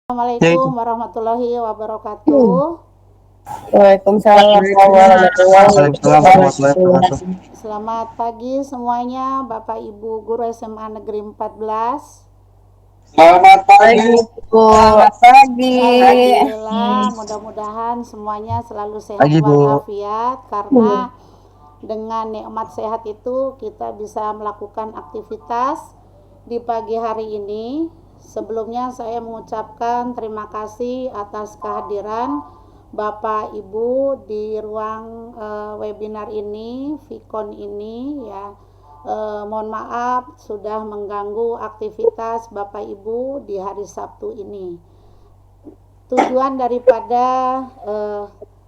Assalamualaikum warahmatullahi wabarakatuh. Waalaikumsalam warahmatullahi Waalaikumsalam warahmatullahi wabarakatuh. wabarakatuh. Selamat pagi semuanya, Bapak Ibu Guru SMA Negeri 14. Selamat pagi. Selamat pagi. Alhamdulillah, mudah-mudahan semuanya selalu sehat Pagi, Bu. walafiat, karena dengan nikmat sehat itu kita bisa melakukan aktivitas di pagi hari ini. Sebelumnya saya mengucapkan terima kasih atas kehadiran Bapak Ibu di ruang webinar ini, Vicon ini ya. Mohon maaf sudah mengganggu aktivitas Bapak Ibu di hari Sabtu ini. Tujuan daripada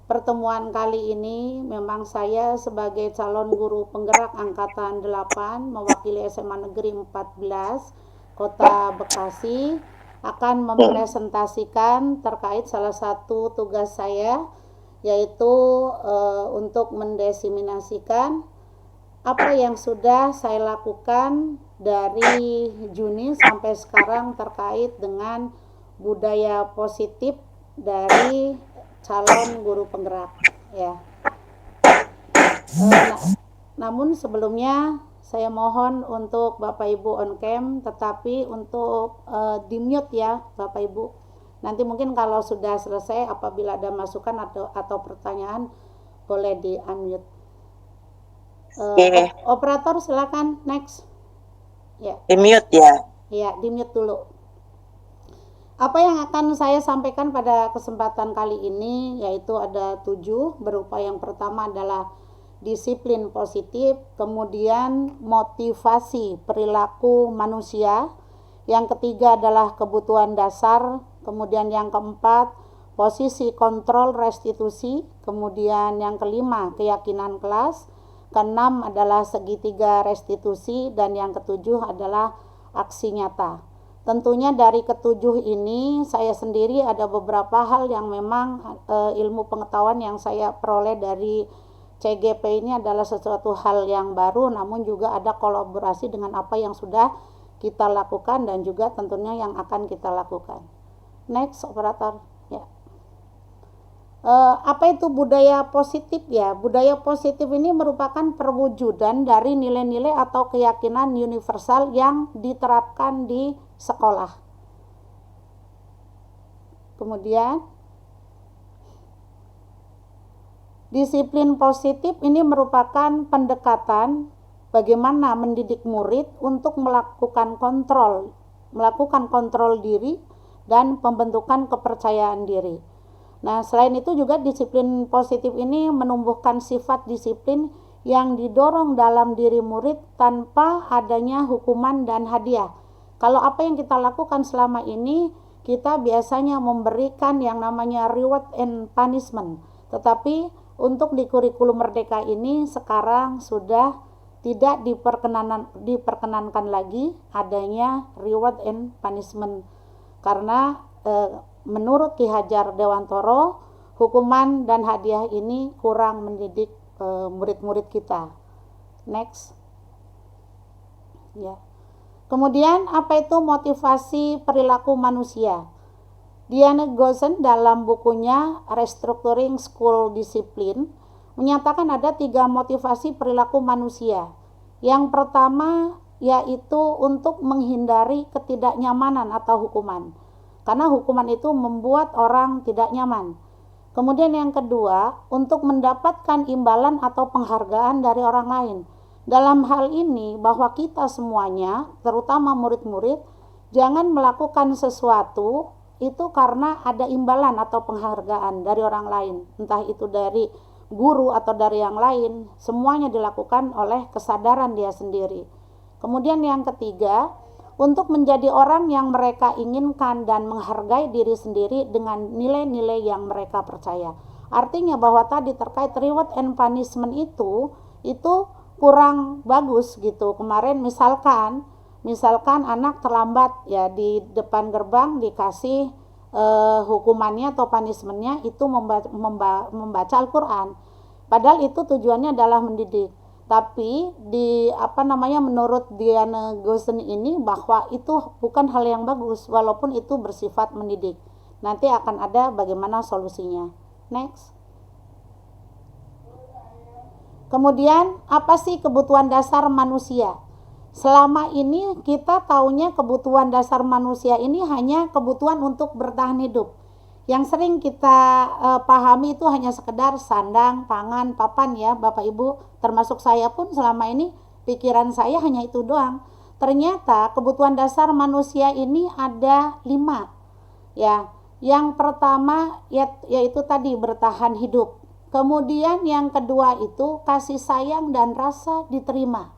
pertemuan kali ini memang saya sebagai calon guru penggerak angkatan 8 mewakili SMA Negeri 14 Kota Bekasi akan mempresentasikan terkait salah satu tugas saya, yaitu untuk mendiseminasikan apa yang sudah saya lakukan dari Juni sampai sekarang terkait dengan budaya positif dari calon guru penggerak ya. Namun sebelumnya saya mohon untuk Bapak Ibu on cam, tetapi untuk di mute ya Bapak Ibu. Nanti mungkin kalau sudah selesai apabila ada masukan atau pertanyaan boleh di unmute. Operator silakan next. Ya. Di mute ya. Ya, di mute dulu. Apa yang akan saya sampaikan pada kesempatan kali ini yaitu ada 7, berupa yang pertama adalah disiplin positif, kemudian motivasi perilaku manusia, yang ketiga adalah kebutuhan dasar, kemudian yang keempat posisi kontrol restitusi, kemudian yang kelima keyakinan kelas, keenam adalah segitiga restitusi, dan yang ketujuh adalah aksi nyata. Tentunya dari ketujuh ini saya sendiri ada beberapa hal yang memang ilmu pengetahuan yang saya peroleh dari CGP ini adalah sesuatu hal yang baru, namun juga ada kolaborasi dengan apa yang sudah kita lakukan dan juga tentunya yang akan kita lakukan. Next operator ya. Apa itu budaya positif ya? Budaya positif ini merupakan perwujudan dari nilai-nilai atau keyakinan universal yang diterapkan di sekolah. Kemudian disiplin positif ini merupakan pendekatan bagaimana mendidik murid untuk melakukan kontrol diri dan pembentukan kepercayaan diri. Nah, selain itu juga disiplin positif ini menumbuhkan sifat disiplin yang didorong dalam diri murid tanpa adanya hukuman dan hadiah. Kalau apa yang kita lakukan selama ini, kita biasanya memberikan yang namanya reward and punishment. Tetapi untuk di kurikulum Merdeka ini sekarang sudah tidak diperkenankan lagi adanya reward and punishment. Karena menurut Ki Hajar Dewantoro, hukuman dan hadiah ini kurang mendidik murid-murid kita. Next. Ya. Kemudian apa itu motivasi perilaku manusia? Diana Gosen dalam bukunya Restructuring School Discipline menyatakan ada 3 motivasi perilaku manusia. Yang pertama yaitu untuk menghindari ketidaknyamanan atau hukuman. Karena hukuman itu membuat orang tidak nyaman. Kemudian yang kedua, untuk mendapatkan imbalan atau penghargaan dari orang lain. Dalam hal ini bahwa kita semuanya, terutama murid-murid, jangan melakukan sesuatu itu karena ada imbalan atau penghargaan dari orang lain. Entah itu dari guru atau dari yang lain, semuanya dilakukan oleh kesadaran dia sendiri. Kemudian yang ketiga, untuk menjadi orang yang mereka inginkan dan menghargai diri sendiri dengan nilai-nilai yang mereka percaya. Artinya bahwa tadi terkait reward and punishment itu kurang bagus gitu. Kemarin misalkan anak terlambat ya di depan gerbang dikasih hukumannya atau punishmentnya itu membaca Al-Quran. Padahal itu tujuannya adalah mendidik. Tapi menurut Diana Gosen ini bahwa itu bukan hal yang bagus walaupun itu bersifat mendidik. Nanti akan ada bagaimana solusinya. Next. Kemudian apa sih kebutuhan dasar manusia? Selama ini kita taunya kebutuhan dasar manusia ini hanya kebutuhan untuk bertahan hidup. Yang sering kita pahami itu hanya sekedar sandang, pangan, papan ya Bapak Ibu, termasuk saya pun selama ini pikiran saya hanya itu doang. Ternyata kebutuhan dasar manusia ini ada 5 ya. Yang pertama yaitu tadi bertahan hidup. Kemudian yang kedua itu kasih sayang dan rasa diterima.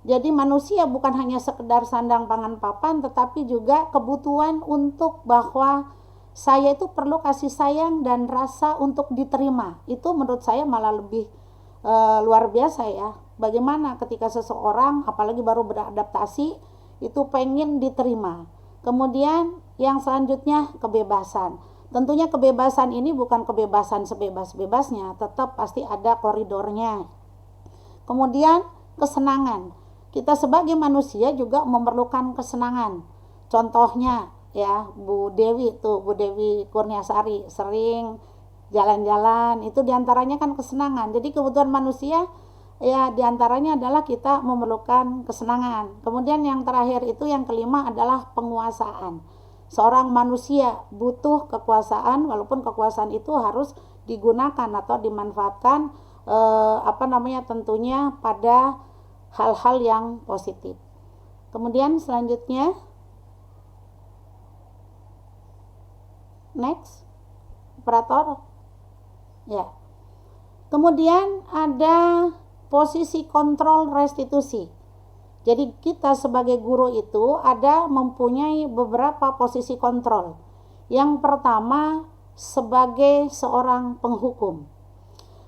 Jadi manusia bukan hanya sekedar sandang, pangan, papan, tetapi juga kebutuhan untuk bahwa saya itu perlu kasih sayang dan rasa untuk diterima. Itu menurut saya malah lebih luar biasa ya. Bagaimana ketika seseorang apalagi baru beradaptasi itu pengen diterima. Kemudian yang selanjutnya kebebasan. Tentunya kebebasan ini bukan kebebasan sebebas-bebasnya, tetap pasti ada koridornya. Kemudian kesenangan. Kita sebagai manusia juga memerlukan kesenangan. Contohnya ya Bu Dewi Kurniasari sering jalan-jalan, itu diantaranya kan kesenangan. Jadi kebutuhan manusia ya diantaranya adalah kita memerlukan kesenangan. Kemudian yang terakhir itu yang kelima adalah penguasaan. Seorang manusia butuh kekuasaan, walaupun kekuasaan itu harus digunakan atau dimanfaatkan tentunya pada hal-hal yang positif. Kemudian selanjutnya next, operator. Ya. Kemudian ada posisi kontrol restitusi. Jadi kita sebagai guru itu mempunyai beberapa posisi kontrol. Yang pertama sebagai seorang penghukum.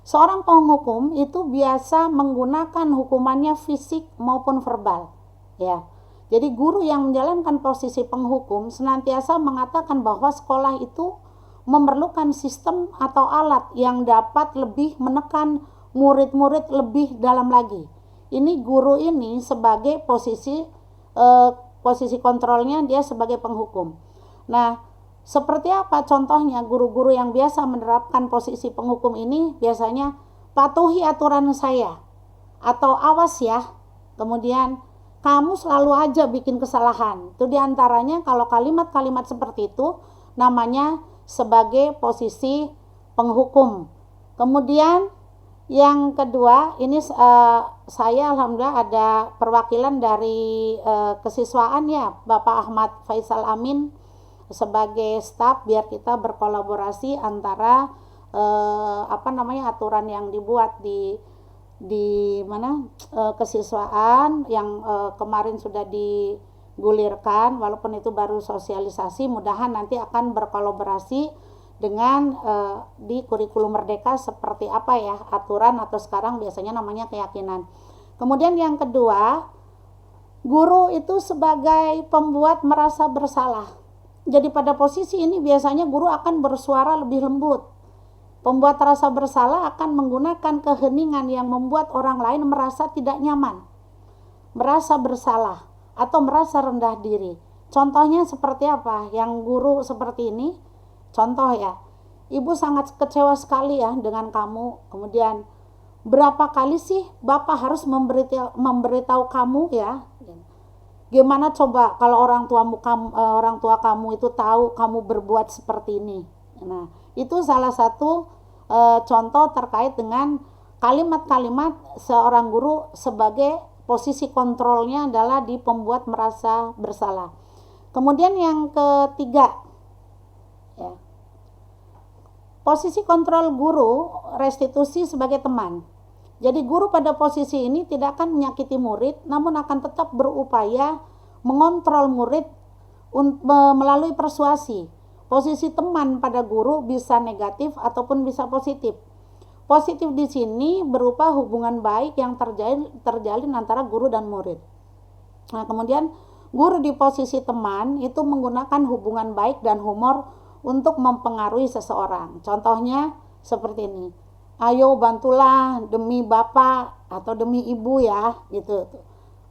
Seorang penghukum itu biasa menggunakan hukumannya fisik maupun verbal. Ya. Jadi guru yang menjalankan posisi penghukum senantiasa mengatakan bahwa sekolah itu memerlukan sistem atau alat yang dapat lebih menekan murid-murid lebih dalam lagi. Ini guru ini sebagai posisi kontrolnya dia sebagai penghukum. Nah, seperti apa contohnya guru-guru yang biasa menerapkan posisi penghukum ini? Biasanya patuhi aturan saya atau awas ya. Kemudian kamu selalu aja bikin kesalahan. Itu diantaranya kalau kalimat-kalimat seperti itu namanya sebagai posisi penghukum. Kemudian yang kedua ini saya alhamdulillah ada perwakilan dari kesiswaan ya Bapak Ahmad Faisal Amin sebagai staf biar kita berkolaborasi antara aturan yang dibuat di kesiswaan yang kemarin sudah digulirkan, walaupun itu baru sosialisasi, mudahan nanti akan berkolaborasi dengan di kurikulum merdeka seperti apa ya aturan atau sekarang biasanya namanya keyakinan. Kemudian yang kedua, guru itu sebagai pembuat merasa bersalah. Jadi pada posisi ini biasanya guru akan bersuara lebih lembut. Pembuat rasa bersalah akan menggunakan keheningan yang membuat orang lain merasa tidak nyaman, merasa bersalah, atau merasa rendah diri. Contohnya seperti apa? Yang guru seperti ini, contoh ya, Ibu sangat kecewa sekali ya dengan kamu. Kemudian, berapa kali sih Bapak harus memberitahu kamu ya? Gimana coba kalau orang tua kamu itu tahu kamu berbuat seperti ini? Nah, itu salah satu contoh terkait dengan kalimat-kalimat seorang guru sebagai posisi kontrolnya adalah di pembuat merasa bersalah. Kemudian yang ketiga, ya, posisi kontrol guru restitusi sebagai teman. Jadi guru pada posisi ini tidak akan menyakiti murid, namun akan tetap berupaya mengontrol murid melalui persuasi. Posisi teman pada guru bisa negatif ataupun bisa positif. Positif di sini berupa hubungan baik yang terjalin antara guru dan murid. Nah, kemudian guru di posisi teman itu menggunakan hubungan baik dan humor untuk mempengaruhi seseorang. Contohnya seperti ini. ayo bantulah demi bapak atau demi ibu ya gitu.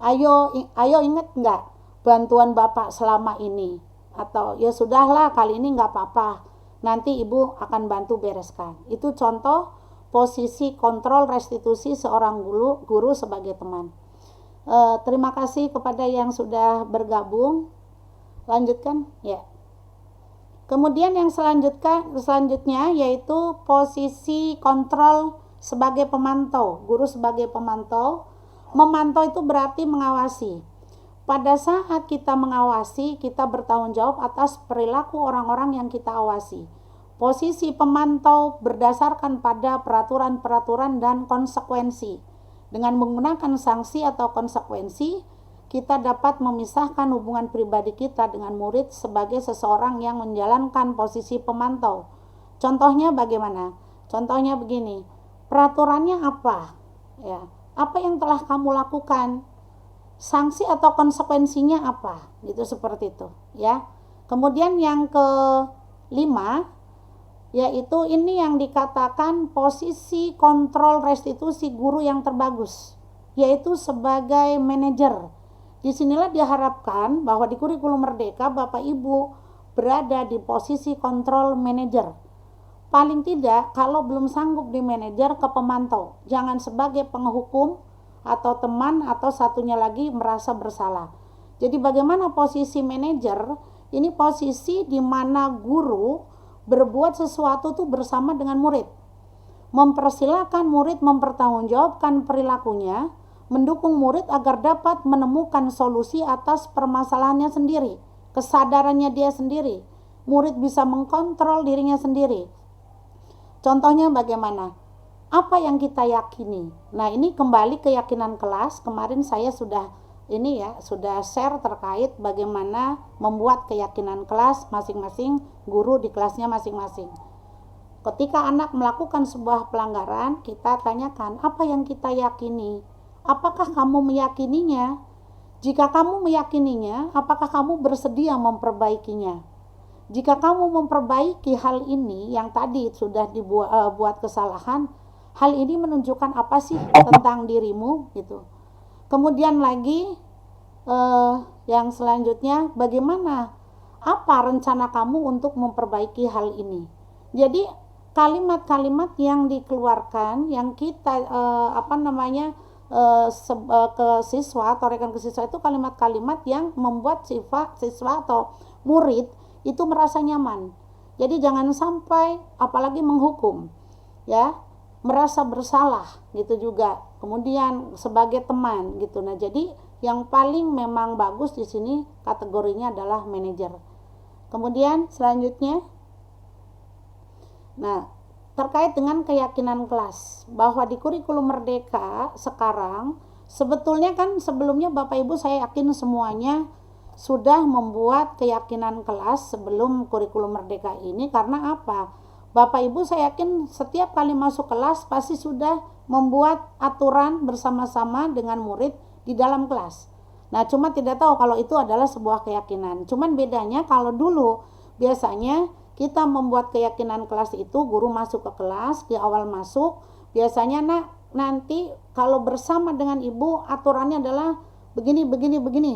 Ayo inget nggak bantuan bapak selama ini, atau ya sudahlah kali ini nggak apa-apa, nanti ibu akan bantu bereskan. Itu contoh posisi kontrol restitusi seorang guru sebagai teman. Terima kasih kepada yang sudah bergabung. Lanjutkan ya. Kemudian yang selanjutnya yaitu posisi kontrol sebagai pemantau. Guru sebagai pemantau. Memantau itu berarti mengawasi. Pada saat kita mengawasi, kita bertanggung jawab atas perilaku orang-orang yang kita awasi. Posisi pemantau berdasarkan pada peraturan-peraturan dan konsekuensi. Dengan menggunakan sanksi atau konsekuensi, kita dapat memisahkan hubungan pribadi kita dengan murid sebagai seseorang yang menjalankan posisi pemantau. Contohnya bagaimana? Contohnya begini, peraturannya apa? Ya, apa yang telah kamu lakukan? Sanksi atau konsekuensinya apa? Gitu, seperti itu, ya. Kemudian yang kelima, yaitu ini yang dikatakan posisi kontrol restitusi guru yang terbagus, yaitu sebagai manajer. Disinilah diharapkan bahwa di kurikulum Merdeka Bapak Ibu berada di posisi kontrol manajer. Paling tidak kalau belum sanggup di manajer, ke pemantau. Jangan sebagai penghukum atau teman atau satunya lagi merasa bersalah. Jadi bagaimana posisi manajer? Ini posisi di mana guru berbuat sesuatu tuh bersama dengan murid. Mempersilahkan murid mempertanggungjawabkan perilakunya, mendukung murid agar dapat menemukan solusi atas permasalahannya sendiri, kesadarannya dia sendiri. Murid bisa mengkontrol dirinya sendiri. Contohnya bagaimana? Apa yang kita yakini? Nah, ini kembali keyakinan kelas. Kemarin saya sudah share terkait bagaimana membuat keyakinan kelas masing-masing guru di kelasnya masing-masing. Ketika anak melakukan sebuah pelanggaran, kita tanyakan, apa yang kita yakini? Apakah kamu meyakininya? Jika kamu meyakininya, apakah kamu bersedia memperbaikinya? Jika kamu memperbaiki hal ini yang tadi sudah dibuat kesalahan, hal ini menunjukkan apa sih tentang dirimu gitu. Kemudian lagi yang selanjutnya, bagaimana? Apa rencana kamu untuk memperbaiki hal ini? Jadi kalimat-kalimat yang dikeluarkan, yang kita ke siswa atau rekan ke siswa itu kalimat-kalimat yang membuat siswa atau murid itu merasa nyaman. Jadi jangan sampai apalagi menghukum, ya, merasa bersalah gitu juga. Kemudian sebagai teman gitu. Nah, jadi yang paling memang bagus di sini kategorinya adalah manajer. Kemudian selanjutnya, nah, terkait dengan keyakinan kelas, bahwa di kurikulum Merdeka sekarang sebetulnya kan sebelumnya Bapak Ibu saya yakin semuanya sudah membuat keyakinan kelas sebelum kurikulum Merdeka ini. Karena apa? Bapak Ibu saya yakin setiap kali masuk kelas pasti sudah membuat aturan bersama-sama dengan murid di dalam kelas. Nah, cuma tidak tahu kalau itu adalah sebuah keyakinan. Cuman bedanya kalau dulu biasanya kita membuat keyakinan kelas itu, guru masuk ke kelas, di awal masuk biasanya nanti kalau bersama dengan ibu aturannya adalah begini.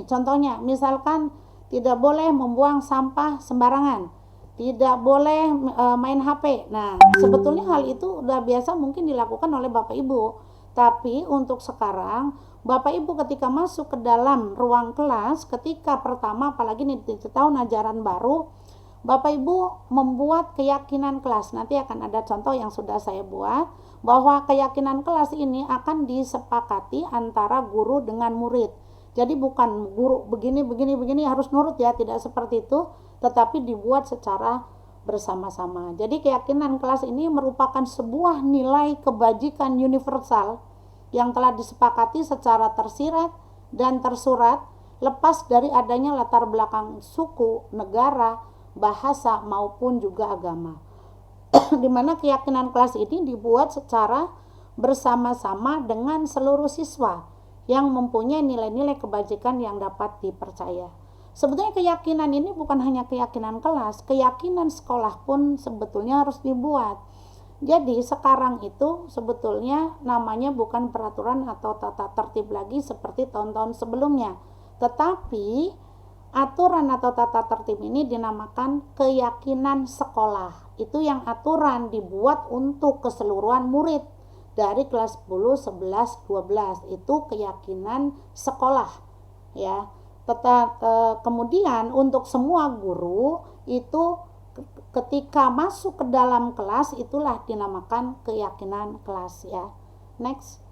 Contohnya misalkan tidak boleh membuang sampah sembarangan, tidak boleh main HP. Nah, sebetulnya hal itu udah biasa mungkin dilakukan oleh Bapak Ibu. Tapi untuk sekarang Bapak Ibu ketika masuk ke dalam ruang kelas, ketika pertama apalagi di tahun ajaran baru, Bapak Ibu membuat keyakinan kelas. Nanti akan ada contoh yang sudah saya buat, bahwa keyakinan kelas ini akan disepakati antara guru dengan murid. Jadi bukan guru begini harus nurut ya, tidak seperti itu, tetapi dibuat secara bersama-sama. Jadi keyakinan kelas ini merupakan sebuah nilai kebajikan universal yang telah disepakati secara tersirat dan tersurat, lepas dari adanya latar belakang suku, negara, bahasa maupun juga agama. Di mana keyakinan kelas ini dibuat secara bersama-sama dengan seluruh siswa yang mempunyai nilai-nilai kebajikan yang dapat dipercaya. Sebetulnya keyakinan ini bukan hanya keyakinan kelas, keyakinan sekolah pun sebetulnya harus dibuat. Jadi sekarang itu sebetulnya namanya bukan peraturan atau tata tertib lagi seperti tahun-tahun sebelumnya, tetapi aturan atau tata tertib ini dinamakan keyakinan sekolah. Itu yang aturan dibuat untuk keseluruhan murid dari kelas 10, 11, 12. Itu keyakinan sekolah, ya. Kemudian untuk semua guru itu ketika masuk ke dalam kelas itulah dinamakan keyakinan kelas, ya. Next.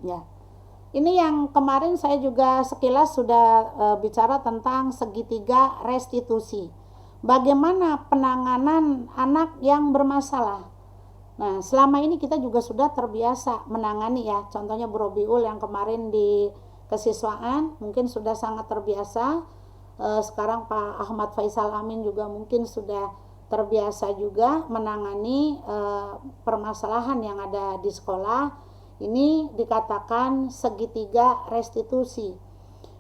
Ya. Ini yang kemarin saya juga sekilas sudah bicara tentang segitiga restitusi. Bagaimana penanganan anak yang bermasalah. Nah, selama ini kita juga sudah terbiasa menangani, ya. Contohnya Bu Robiul yang kemarin di kesiswaan mungkin sudah sangat terbiasa. Sekarang Pak Ahmad Faisal Amin juga mungkin sudah terbiasa juga menangani permasalahan yang ada di sekolah. Ini dikatakan segitiga restitusi.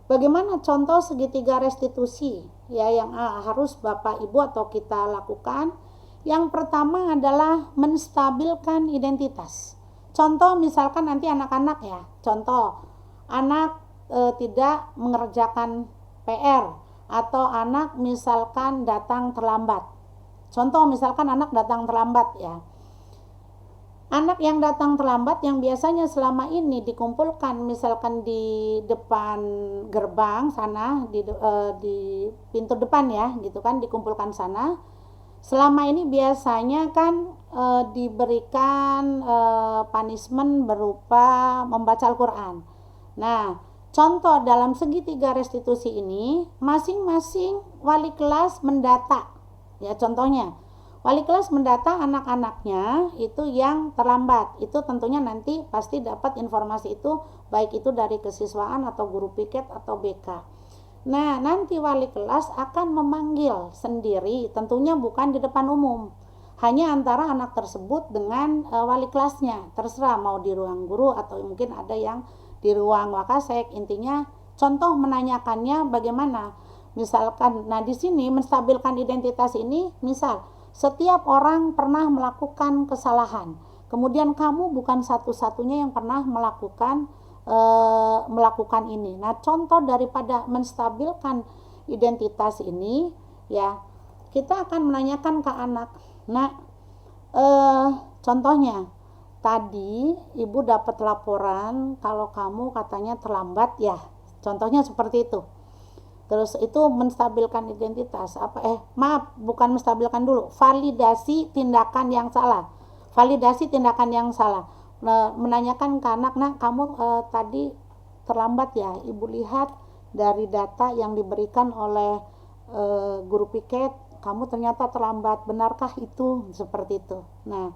Bagaimana contoh segitiga restitusi, ya, yang harus Bapak Ibu atau kita lakukan? Yang pertama adalah menstabilkan identitas. Contoh misalkan nanti anak-anak, ya, contoh anak tidak mengerjakan PR atau anak misalkan datang terlambat. Contoh misalkan anak datang terlambat, ya. Anak yang datang terlambat yang biasanya selama ini dikumpulkan misalkan di depan gerbang sana, di pintu depan, ya, gitu kan, dikumpulkan sana. Selama ini biasanya kan diberikan punishment berupa membaca Al-Quran. Nah, contoh dalam segitiga restitusi ini masing-masing wali kelas mendata, ya. Contohnya wali kelas mendata anak-anaknya itu yang terlambat. Itu tentunya nanti pasti dapat informasi itu, baik itu dari kesiswaan atau guru piket atau BK. Nah, nanti wali kelas akan memanggil sendiri, tentunya bukan di depan umum, hanya antara anak tersebut dengan wali kelasnya. Terserah mau di ruang guru atau mungkin ada yang di ruang wakasek. Intinya contoh menanyakannya bagaimana. Misalkan, nah di sini menstabilkan identitas ini, misal setiap orang pernah melakukan kesalahan, kemudian kamu bukan satu-satunya yang pernah melakukan ini. Nah, contoh daripada menstabilkan identitas ini, ya, kita akan menanyakan ke anak. Nah, contohnya tadi ibu dapat laporan kalau kamu katanya terlambat, ya. Contohnya seperti itu. Terus itu menstabilkan identitas. Bukan menstabilkan dulu, validasi tindakan yang salah. Validasi tindakan yang salah. Menanyakan ke anak, nah kamu tadi terlambat, ya. Ibu lihat dari data yang diberikan oleh guru piket, kamu ternyata terlambat. Benarkah itu? Seperti itu. Nah,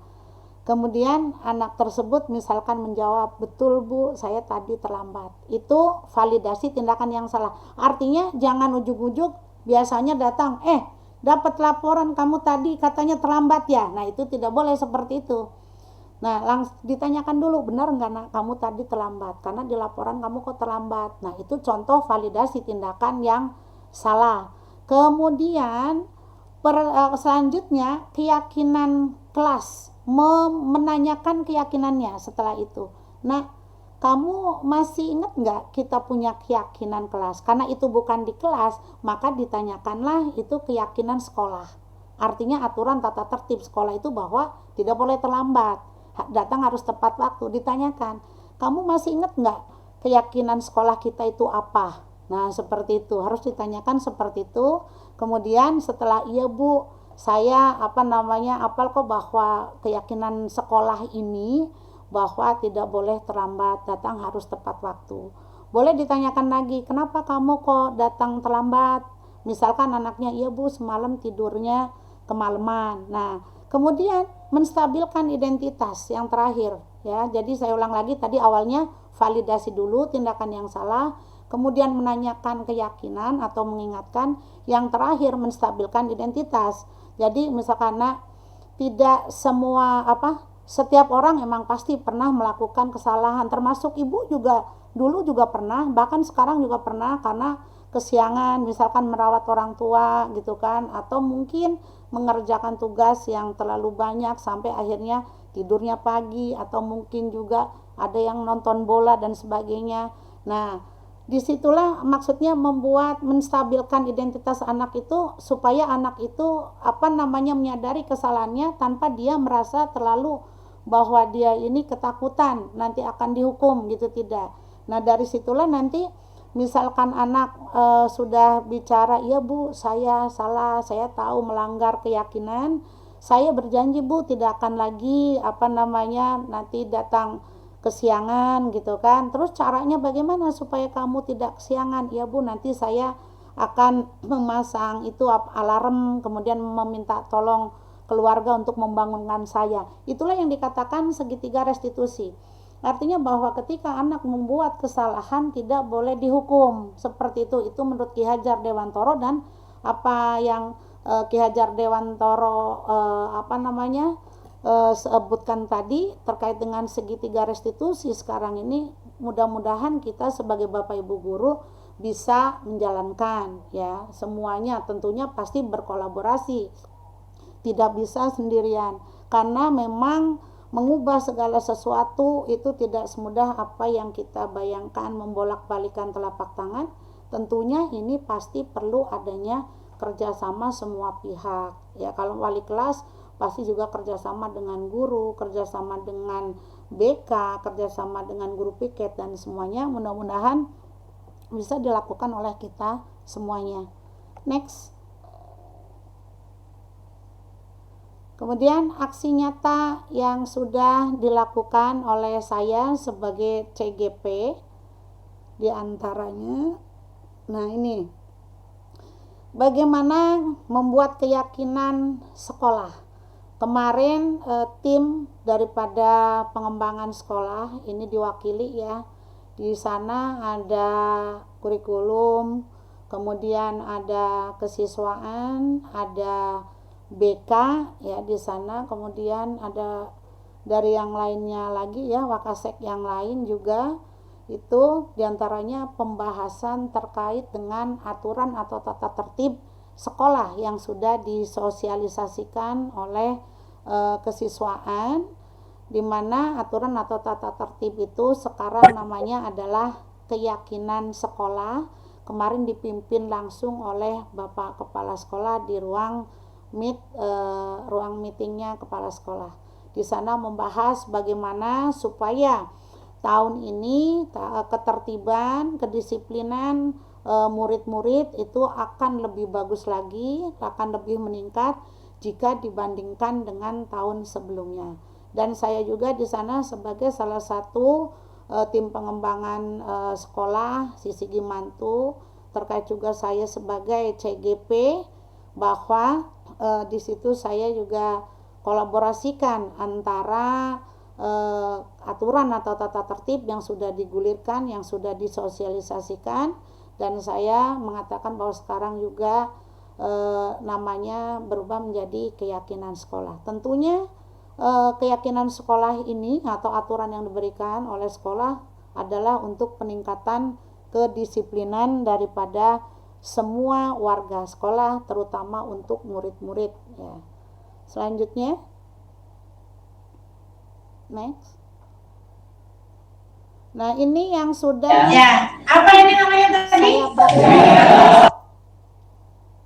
kemudian anak tersebut misalkan menjawab, betul Bu, saya tadi terlambat. Itu validasi tindakan yang salah. Artinya jangan ujuk-ujuk biasanya datang, dapat laporan kamu tadi katanya terlambat, ya. Nah, itu tidak boleh seperti itu. Nah, langsung ditanyakan dulu, benar enggak nak kamu tadi terlambat? Karena di laporan kamu kok terlambat. Nah, itu contoh validasi tindakan yang salah. Kemudian selanjutnya keyakinan kelas, menanyakan keyakinannya setelah itu. Nah, kamu masih ingat nggak kita punya keyakinan kelas? Karena itu bukan di kelas, maka ditanyakanlah itu keyakinan sekolah. Artinya aturan tata tertib sekolah itu bahwa tidak boleh terlambat, datang harus tepat waktu. Ditanyakan, kamu masih ingat nggak keyakinan sekolah kita itu apa? Nah, seperti itu, harus ditanyakan seperti itu. Kemudian setelah, iya Bu, saya apal kok bahwa keyakinan sekolah ini bahwa tidak boleh terlambat, datang harus tepat waktu. Boleh ditanyakan lagi, kenapa kamu kok datang terlambat? Misalkan anaknya, iya Bu, semalam tidurnya kemalaman. Nah, kemudian menstabilkan identitas yang terakhir, ya. Jadi saya ulang lagi, tadi awalnya validasi dulu tindakan yang salah, kemudian menanyakan keyakinan atau mengingatkan, yang terakhir menstabilkan identitas. Jadi misalkan tidak semua setiap orang emang pasti pernah melakukan kesalahan, termasuk ibu juga dulu juga pernah, bahkan sekarang juga pernah, karena kesiangan, misalkan merawat orang tua gitu kan, atau mungkin mengerjakan tugas yang terlalu banyak sampai akhirnya tidurnya pagi, atau mungkin juga ada yang nonton bola dan sebagainya. Nah, disitulah maksudnya menstabilkan identitas anak itu supaya anak itu menyadari kesalahannya tanpa dia merasa terlalu bahwa dia ini ketakutan nanti akan dihukum gitu, tidak. Nah, dari situlah nanti misalkan anak sudah bicara, iya Bu, saya salah, saya tahu melanggar keyakinan, saya berjanji Bu tidak akan lagi nanti datang kesiangan gitu kan. Terus caranya bagaimana supaya kamu tidak kesiangan? Ya Bu, nanti saya akan memasang itu alarm, kemudian meminta tolong keluarga untuk membangunkan saya. Itulah yang dikatakan segitiga restitusi. Artinya bahwa ketika anak membuat kesalahan tidak boleh dihukum seperti itu. Itu menurut Ki Hajar Dewantoro, dan apa yang Ki Hajar Dewantoro sebutkan tadi terkait dengan segitiga restitusi sekarang ini, mudah-mudahan kita sebagai Bapak Ibu guru bisa menjalankan ya. Semuanya tentunya pasti berkolaborasi, tidak bisa sendirian, karena memang mengubah segala sesuatu itu tidak semudah apa yang kita bayangkan, membolak-balikan telapak tangan. Tentunya ini pasti perlu adanya kerjasama semua pihak ya. Kalau wali kelas pasti juga kerjasama dengan guru, kerjasama dengan BK, kerjasama dengan guru piket, dan semuanya mudah-mudahan bisa dilakukan oleh kita semuanya. Next. Kemudian aksi nyata yang sudah dilakukan oleh saya sebagai CGP diantaranya, nah ini bagaimana membuat keyakinan sekolah. Kemarin tim daripada pengembangan sekolah ini diwakili ya. Di sana ada kurikulum, kemudian ada kesiswaan, ada BK ya di sana, kemudian ada dari yang lainnya lagi ya, Wakasek yang lain juga. Itu diantaranya pembahasan terkait dengan aturan atau tata tertib sekolah yang sudah disosialisasikan oleh kesiswaan, di mana aturan atau tata tertib itu sekarang namanya adalah keyakinan sekolah. Kemarin dipimpin langsung oleh Bapak Kepala Sekolah di ruang meetingnya kepala sekolah. Di sana membahas bagaimana supaya tahun ini ketertiban, kedisiplinan murid-murid itu akan lebih bagus lagi, akan lebih meningkat jika dibandingkan dengan tahun sebelumnya. Dan saya juga di sana sebagai salah satu tim pengembangan sekolah Sisigi Mantu, terkait juga saya sebagai CGP, bahwa di situ saya juga kolaborasikan antara aturan atau tata tertib yang sudah digulirkan, yang sudah disosialisasikan, dan saya mengatakan bahwa sekarang juga namanya berubah menjadi keyakinan sekolah. Tentunya keyakinan sekolah ini atau aturan yang diberikan oleh sekolah adalah untuk peningkatan kedisiplinan daripada semua warga sekolah, terutama untuk murid-murid ya. Selanjutnya, next. Nah, ini yang sudah apa ini namanya tadi?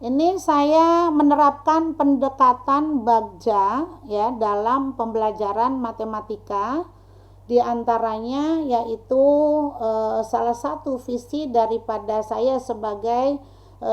Ini saya menerapkan pendekatan Bagja ya dalam pembelajaran matematika. Di antaranya yaitu salah satu visi daripada saya sebagai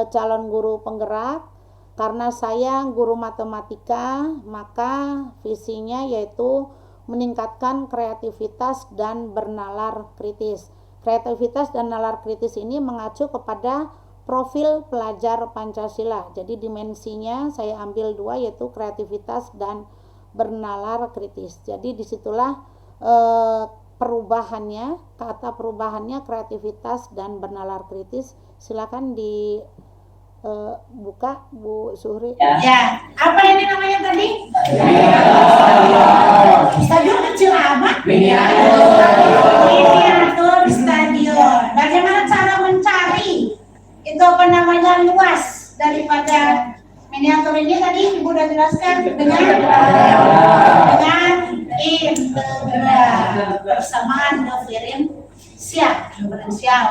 calon guru penggerak, karena saya guru matematika, maka visinya yaitu meningkatkan kreativitas dan bernalar kritis. Kreativitas dan nalar kritis ini mengacu kepada profil pelajar Pancasila. Jadi dimensinya saya ambil dua, yaitu kreativitas dan bernalar kritis. Jadi disitulah perubahannya, kata perubahannya kreativitas dan bernalar kritis. Silakan buka Bu Suhri. Ya, apa ini namanya tadi? Stadion kecil amat. Miniatur stadion. Bagaimana cara mencari itu daripada miniatur ini tadi Ibu udah jelaskan dengan integral persamaan diferensial.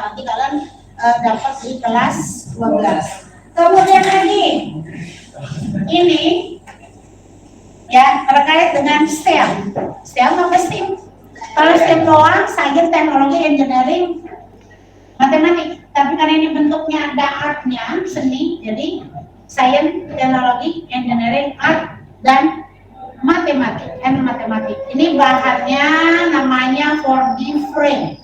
Nanti kalian dapat di kelas 12. Kemudian lagi ini ya terkait dengan STEM. STEM apa STEM? Kalau STEM doang, sains, teknologi, engineering, matematik. Tapi karena ini bentuknya ada artnya, seni, jadi sains, teknologi, engineering, art, dan matematik. Matematik. Ini bahannya namanya 4D frame.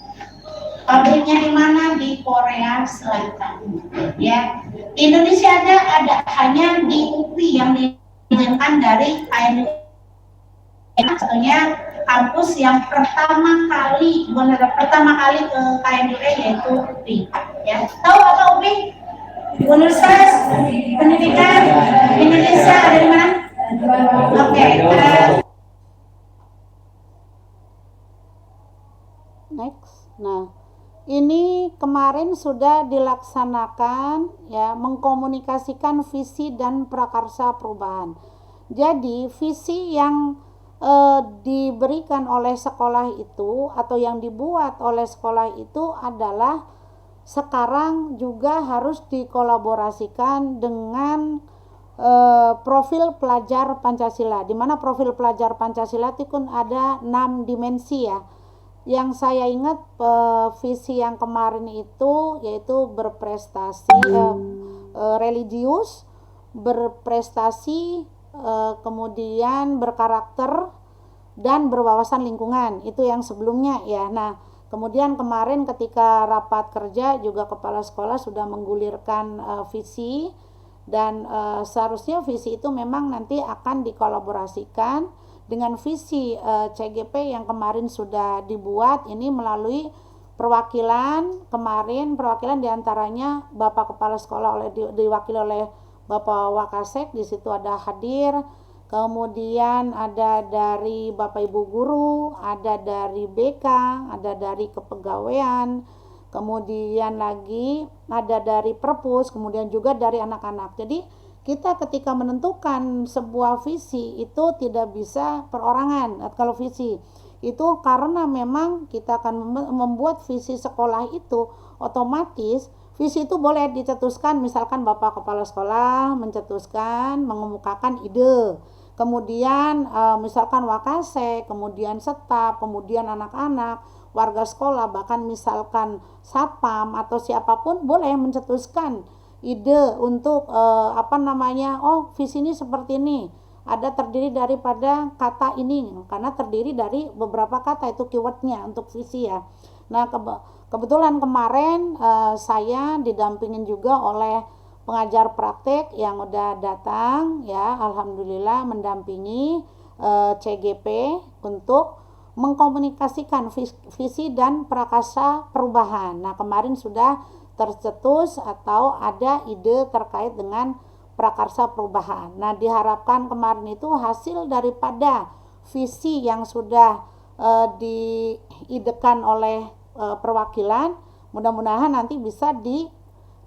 Pabriknya di mana? Di Korea Selatan. Ya, di Indonesia ada hanya di UPI yang diizinkan dari KNU. Satunya kampus yang pertama kali ke KNUE yaitu UPI. Ya, tahu apa UPI? Universitas Pendidikan Indonesia ada di mana? Oke. Next. Nah, ini kemarin sudah dilaksanakan ya, mengkomunikasikan visi dan prakarsa perubahan. Jadi visi yang diberikan oleh sekolah itu atau yang dibuat oleh sekolah itu adalah sekarang juga harus dikolaborasikan dengan profil pelajar Pancasila, di mana profil pelajar Pancasila itu kan ada 6 dimensi ya. Yang saya ingat visi yang kemarin itu yaitu berprestasi religius, berprestasi, kemudian berkarakter dan berwawasan lingkungan. Itu yang sebelumnya ya. Nah, kemudian kemarin ketika rapat kerja juga kepala sekolah sudah menggulirkan visi dan seharusnya visi itu memang nanti akan dikolaborasikan dengan visi CGP yang kemarin sudah dibuat ini melalui perwakilan. Kemarin perwakilan diantaranya Bapak Kepala Sekolah diwakili oleh Bapak Wakasek, di situ ada hadir, kemudian ada dari Bapak Ibu Guru, ada dari BK, ada dari kepegawaian, kemudian lagi ada dari Perpus, kemudian juga dari anak-anak. Jadi kita ketika menentukan sebuah visi itu tidak bisa perorangan. Kalau visi itu karena memang kita akan membuat visi sekolah itu otomatis visi itu boleh dicetuskan, misalkan Bapak Kepala Sekolah mencetuskan, mengemukakan ide, kemudian misalkan Wakasek, kemudian staf, kemudian anak-anak, warga sekolah, bahkan misalkan satpam atau siapapun boleh mencetuskan ide untuk visi ini seperti ini, ada terdiri daripada kata ini, karena terdiri dari beberapa kata, itu keywordnya untuk visi ya. Nah, kebetulan kemarin saya didampingin juga oleh pengajar praktek yang udah datang ya, alhamdulillah mendampingi CGP untuk mengkomunikasikan visi dan prakarsa perubahan. Nah, kemarin sudah tercetus atau ada ide terkait dengan prakarsa perubahan. Nah, diharapkan kemarin itu hasil daripada visi yang sudah diidekan oleh perwakilan, mudah-mudahan nanti bisa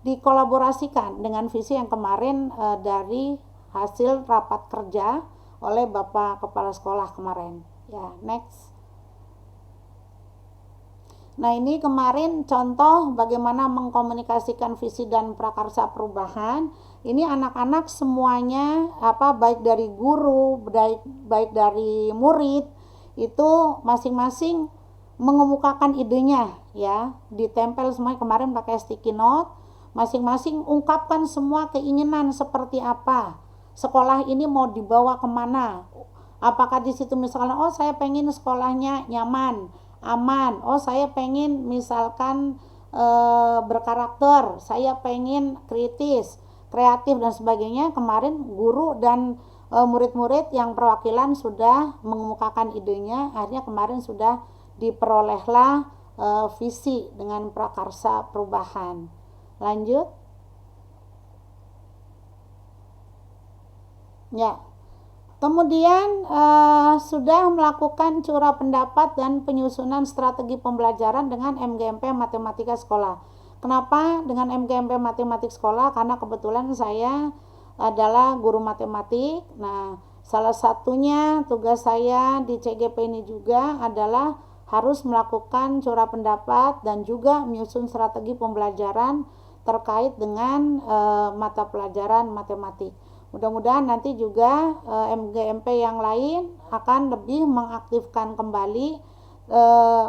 dikolaborasikan dengan visi yang kemarin dari hasil rapat kerja oleh Bapak Kepala Sekolah kemarin. Ya, next. Nah, ini kemarin contoh bagaimana mengkomunikasikan visi dan prakarsa perubahan. Ini anak-anak semuanya baik dari guru, baik dari murid itu masing-masing mengemukakan idenya ya, ditempel semua kemarin pakai sticky note, masing-masing ungkapkan semua keinginan seperti apa, sekolah ini mau dibawa kemana, apakah di situ misalkan saya pengen sekolahnya nyaman, aman, saya pengen misalkan berkarakter, saya pengen kritis, kreatif dan sebagainya. Kemarin guru dan murid-murid yang perwakilan sudah mengemukakan idenya, akhirnya kemarin sudah diperolehlah visi dengan prakarsa perubahan. Lanjut ya. Kemudian sudah melakukan curah pendapat dan penyusunan strategi pembelajaran dengan MGMP matematika sekolah. Kenapa dengan MGMP matematik sekolah? Karena kebetulan saya adalah guru matematik. Nah, salah satunya tugas saya di CGP ini juga adalah harus melakukan curah pendapat dan juga menyusun strategi pembelajaran terkait dengan mata pelajaran matematik. Mudah-mudahan nanti juga MGMP yang lain akan lebih mengaktifkan kembali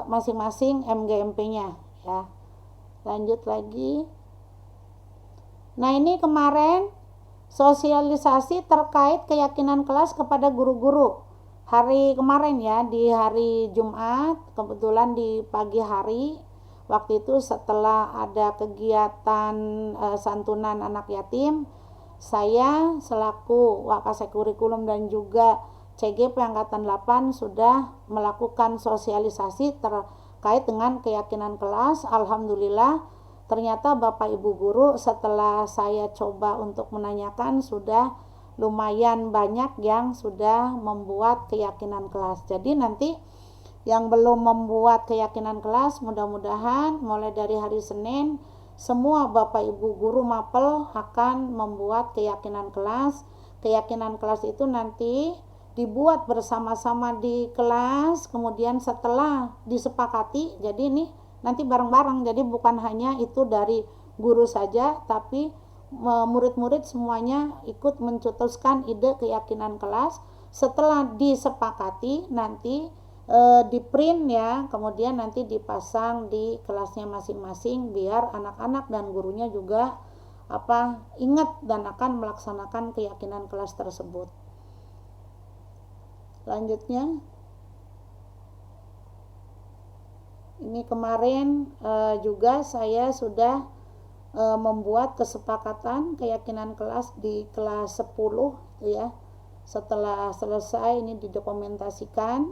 masing-masing MGMP-nya ya. Lanjut lagi. Nah, ini kemarin sosialisasi terkait keyakinan kelas kepada guru-guru. Hari kemarin ya, di hari Jumat, kebetulan di pagi hari, waktu itu setelah ada kegiatan santunan anak yatim, saya selaku Wakasek Kurikulum dan juga CGP Angkatan 8 sudah melakukan sosialisasi terkait dengan keyakinan kelas. Alhamdulillah ternyata Bapak Ibu guru setelah saya coba untuk menanyakan sudah lumayan banyak yang sudah membuat keyakinan kelas. Jadi nanti yang belum membuat keyakinan kelas, mudah-mudahan mulai dari hari Senin semua Bapak Ibu guru mapel akan membuat keyakinan kelas. Keyakinan kelas itu nanti dibuat bersama-sama di kelas, kemudian setelah disepakati, jadi ini nanti bareng-bareng, jadi bukan hanya itu dari guru saja, tapi murid-murid semuanya ikut mencetuskan ide keyakinan kelas. Setelah disepakati nanti di print ya, kemudian nanti dipasang di kelasnya masing-masing biar anak-anak dan gurunya juga ingat dan akan melaksanakan keyakinan kelas tersebut. Selanjutnya, ini kemarin juga saya sudah membuat kesepakatan keyakinan kelas di kelas 10 ya. Setelah selesai ini didokumentasikan.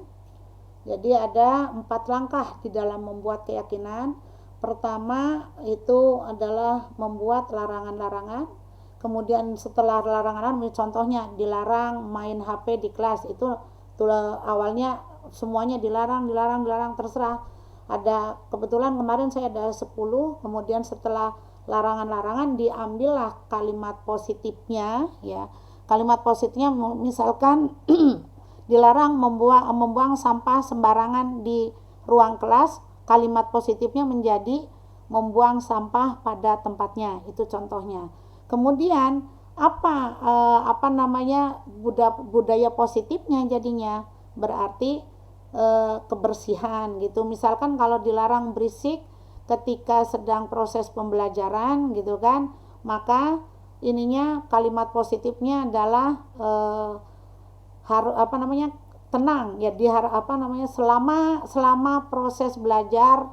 Jadi ada 4 langkah di dalam membuat keyakinan. Pertama itu adalah membuat larangan-larangan. Kemudian setelah larangan, contohnya dilarang main HP di kelas, itu awalnya semuanya dilarang terserah. Ada kebetulan kemarin saya ada 10, kemudian setelah larangan-larangan diambillah kalimat positifnya ya. Kalimat positifnya misalkan dilarang membuang sampah sembarangan di ruang kelas, kalimat positifnya menjadi membuang sampah pada tempatnya, itu contohnya. Kemudian budaya positifnya jadinya berarti kebersihan gitu. Misalkan kalau dilarang berisik ketika sedang proses pembelajaran gitu kan, maka ininya kalimat positifnya adalah tenang ya, selama proses belajar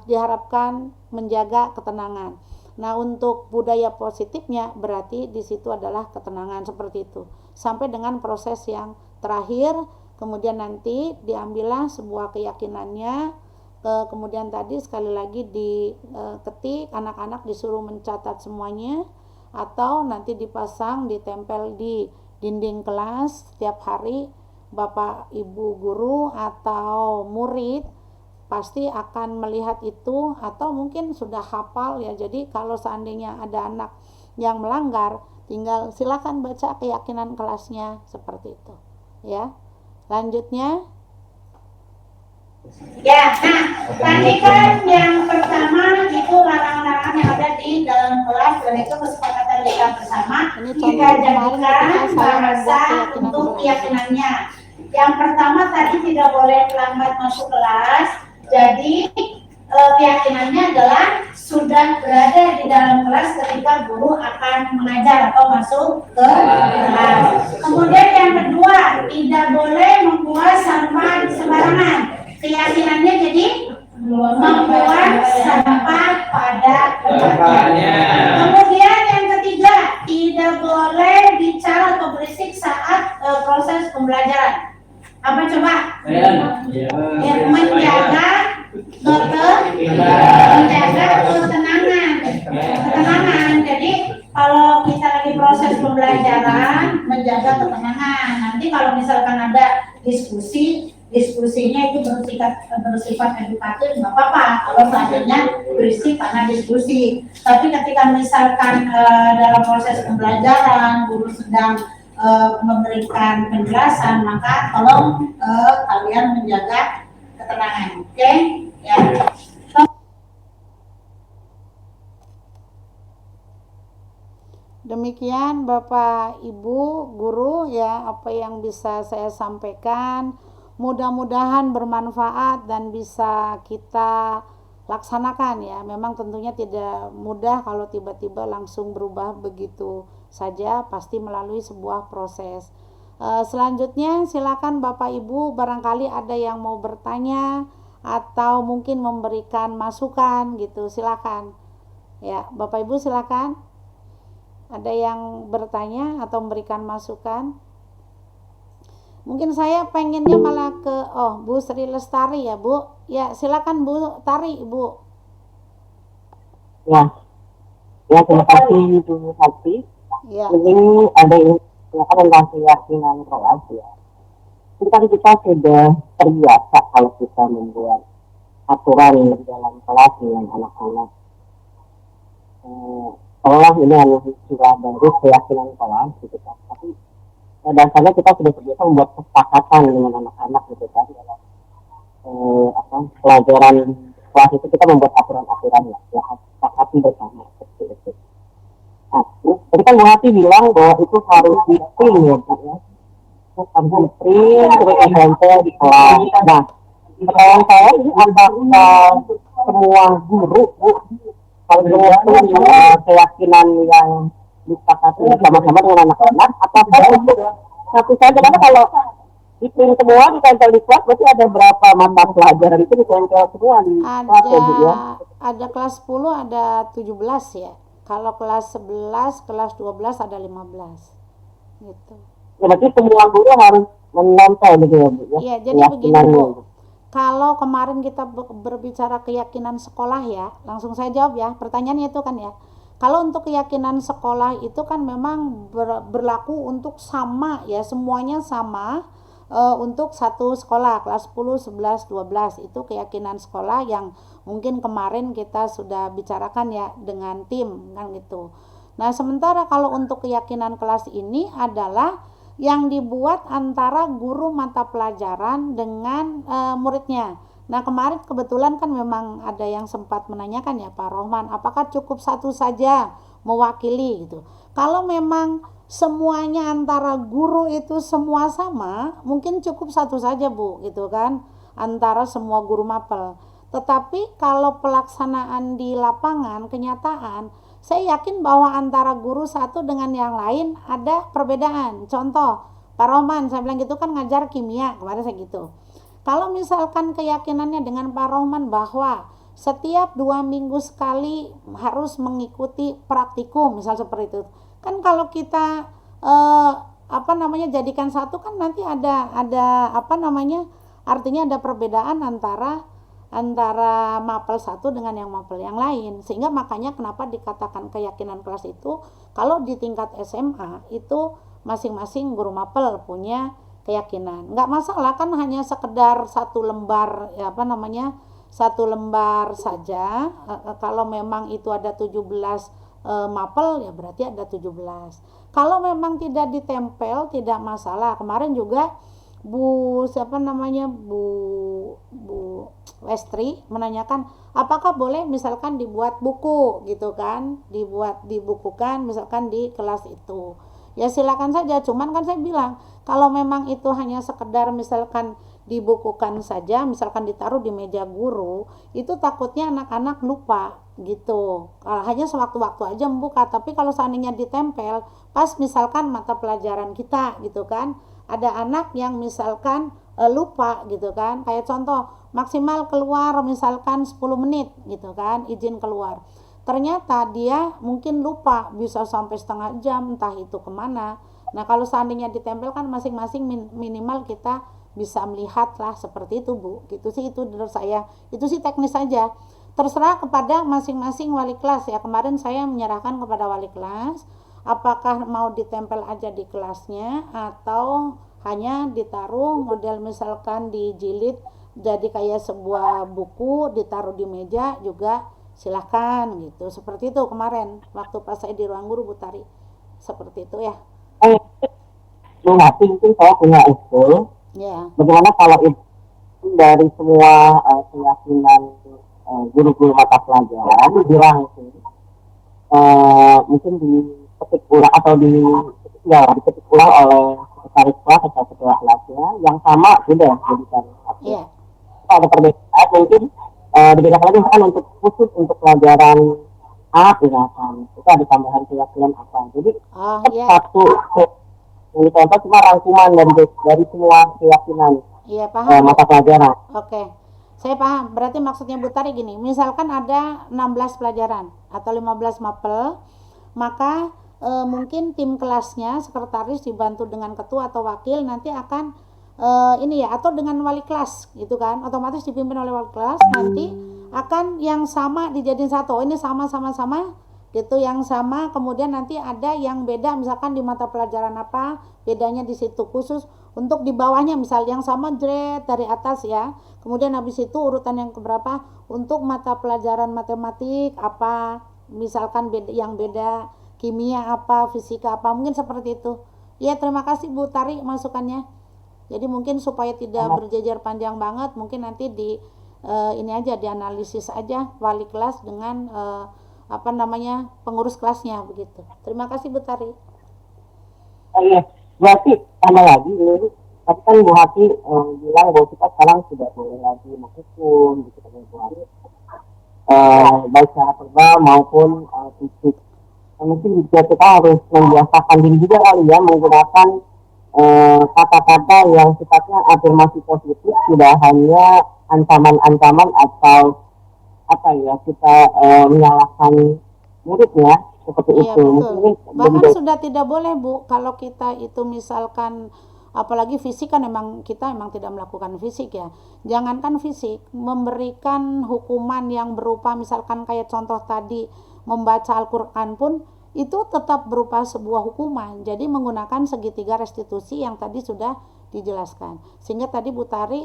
diharapkan menjaga ketenangan. Nah, untuk budaya positifnya berarti di situ adalah ketenangan, seperti itu. Sampai dengan proses yang terakhir, kemudian nanti diambillah sebuah keyakinannya, kemudian tadi sekali lagi diketik, anak-anak disuruh mencatat semuanya, atau nanti dipasang, ditempel di dinding kelas setiap hari. Bapak Ibu guru atau murid pasti akan melihat itu, atau mungkin sudah hafal ya. Jadi kalau seandainya ada anak yang melanggar, tinggal silakan baca keyakinan kelasnya, seperti itu ya. Lanjutnya ya, nah tadi kan yang pertama itu larangan-larangan yang ada di dalam kelas, dan itu kesepakatan kita bersama. Kita jadikan bahasa untuk keyakinannya. Yang pertama tadi tidak boleh terlambat masuk kelas. Jadi keyakinannya adalah sudah berada di dalam kelas ketika guru akan mengajar atau masuk ke kelas. Kemudian yang kedua, tidak boleh membuang sampah sembarangan. Keyakinannya jadi membuang sampah pada tempatnya. Kemudian yang ketiga, tidak boleh bicara atau berisik saat proses pembelajaran. Apa coba? Menjaga ketenangan. Jadi kalau kita lagi proses pembelajaran, menjaga ketenangan. Nanti kalau misalkan ada diskusi, diskusinya itu bersifat edukatif, nggak apa-apa kalau seandainya berisi karena diskusi. Tapi ketika misalkan dalam proses pembelajaran guru sedang memberikan penjelasan, maka tolong kalian menjaga ketenangan, oke? Ya. Demikian Bapak Ibu guru ya apa yang bisa saya sampaikan. Mudah-mudahan bermanfaat dan bisa kita laksanakan ya. Memang tentunya tidak mudah kalau tiba-tiba langsung berubah begitu saja, pasti melalui sebuah proses. Selanjutnya silakan Bapak Ibu barangkali ada yang mau bertanya atau mungkin memberikan masukan gitu, silakan. Ya, Bapak Ibu silakan. Ada yang bertanya atau memberikan masukan? Mungkin saya pengennya malah ke Bu Sri Lestari ya Bu. Ya silakan Bu Tari Bu. Ya, terima kasih Bu Hati. Ya. Ini ada yang menanyakan tentang keyakinan kelas ya. Ini kan kita sudah terbiasa kalau kita membuat aturan dalam kelas dengan anak-anak. Seolah ini hanya sudah dari keyakinan kelas gitu kan. Tapi dasarnya kita sudah terbiasa membuat kesepakatan dengan anak-anak gitu kan dalam pelajaran kelas itu kita membuat aturan-aturan ya sepakati bersama seperti itu. Nah, tadi kan Bu Hati bilang bahwa itu harus di-print ya Pak ya. Harus di-print terus ditempel di kelas. Nah, pertanyaan saya ini apakah semua guru kalau dengan keyakinan yang disepakati sama-sama dengan anak-anak, apakah untuk satu saja? Karena kalau diprint semua ditempel di kelas, berarti ada berapa mata pelajaran itu ditempel semua di kelas ya Bu ya? Ada kelas 10 ada 17 ya. Kalau kelas 11, kelas 12 ada 15 gitu. Ya, berarti semua guru harus menempel gitu ya Bu ya? Iya, jadi begini Bu. Kalau kemarin kita berbicara keyakinan sekolah ya, langsung saya jawab ya, pertanyaannya itu kan ya. Kalau untuk keyakinan sekolah itu kan memang berlaku untuk sama ya, semuanya sama untuk satu sekolah, kelas 10, 11, 12 itu keyakinan sekolah yang mungkin kemarin kita sudah bicarakan ya dengan tim kan gitu. Nah, sementara kalau untuk keyakinan kelas ini adalah yang dibuat antara guru mata pelajaran dengan muridnya. Nah, kemarin kebetulan kan memang ada yang sempat menanyakan ya Pak Rohman, apakah cukup satu saja mewakili gitu. Kalau memang semuanya antara guru itu semua sama, mungkin cukup satu saja Bu gitu kan, antara semua guru mapel. Tetapi kalau pelaksanaan di lapangan, kenyataan, saya yakin bahwa antara guru satu dengan yang lain ada perbedaan. Contoh, Pak Rohman, saya bilang gitu kan ngajar kimia, kemarin saya gitu. Kalau misalkan keyakinannya dengan Pak Rohman bahwa setiap 2 minggu sekali harus mengikuti praktikum, misal seperti itu. Kan kalau kita jadikan satu kan nanti ada artinya ada perbedaan antara mapel satu dengan yang mapel yang lain, sehingga makanya kenapa dikatakan keyakinan kelas itu kalau di tingkat SMA itu masing-masing guru mapel punya keyakinan. Nggak masalah kan hanya sekedar satu lembar satu lembar saja. Kalau memang itu ada 17 mapel ya berarti ada 17. Kalau memang tidak ditempel tidak masalah. Kemarin juga Bu Lestri menanyakan apakah boleh misalkan dibuat buku gitu kan, dibukukan misalkan di kelas itu. Ya silakan saja, cuman kan saya bilang kalau memang itu hanya sekedar misalkan dibukukan saja, misalkan ditaruh di meja guru, itu takutnya anak-anak lupa gitu. Hanya sewaktu-waktu aja membuka, tapi kalau seandainya ditempel pas misalkan mata pelajaran kita gitu kan, ada anak yang misalkan lupa gitu kan, kayak contoh maksimal keluar misalkan 10 menit gitu kan, izin keluar, ternyata dia mungkin lupa bisa sampai setengah jam entah itu kemana. Nah kalau seandainya ditempel kan masing-masing minimal kita bisa melihat lah seperti itu Bu, gitu sih. Itu menurut saya itu sih teknis saja, terserah kepada masing-masing wali kelas ya. Kemarin saya menyerahkan kepada wali kelas apakah mau ditempel aja di kelasnya atau hanya ditaruh model misalkan dijilid jadi kayak sebuah buku, ditaruh di meja juga silahkan gitu. Seperti itu kemarin waktu pas saya di ruang guru Bu Tari, seperti itu ya. Bu Hati, mungkin saya punya usul. Ya. Bagaimana kalau itu dari semua keyakinan guru-guru mata pelajaran dirangkum, mungkin dipetik ulang atau dipetik ulang oleh sekretaris kelas atau ketua kelasnya yang sama sudah jadikan satu. Iya. Ada perbedaan mungkin dibedakan lagi misalkan untuk khusus untuk pelajaran A misalkan itu ada tambahan keyakinan apa. Jadi Iya. satu ini contoh cuma rangkuman dari semua keyakinan Iya, paham. mata pelajaran. Oke. Saya paham. Berarti maksudnya Bu Tari gini, misalkan ada 16 pelajaran atau 15 mapel, maka mungkin tim kelasnya, sekretaris dibantu dengan ketua atau wakil nanti akan ini ya, atau dengan wali kelas gitu kan, otomatis dipimpin oleh wali kelas, nanti akan yang sama dijadiin satu. Ini sama-sama gitu, yang sama, kemudian nanti ada yang beda misalkan di mata pelajaran apa, bedanya di situ khusus untuk di bawahnya, misal yang sama jret dari atas ya, kemudian habis itu urutan yang keberapa untuk mata pelajaran matematik apa, misalkan yang beda kimia apa, fisika apa, mungkin seperti itu ya. Terima kasih Bu Tari masukannya. Jadi mungkin supaya tidak berjejer panjang banget, mungkin nanti di ini aja dianalisis aja wali kelas dengan pengurus kelasnya begitu. Terima kasih Bu Tari. Iya, berarti tambah lagi ini, tapi kan Bu Hati bilang bahwa kita sekarang tidak boleh lagi menghukum gitu kan Bu Hati, baik secara verbal maupun fisik. Mungkin juga kita harus membiasakan diri juga kali ya menggunakan kata-kata yang sifatnya afirmasi positif, tidak hanya ancaman-ancaman atau apa ya kita menyalahkan muridnya seperti Iya, itu. betul. Bahkan sudah tidak boleh Bu, kalau kita itu misalkan apalagi fisik kan kita tidak melakukan fisik ya. Jangankan fisik, memberikan hukuman yang berupa misalkan kayak contoh tadi membaca Al-Qur'an pun itu tetap berupa sebuah hukuman. Jadi menggunakan segitiga restitusi yang tadi sudah dijelaskan. Sehingga tadi Bu Tari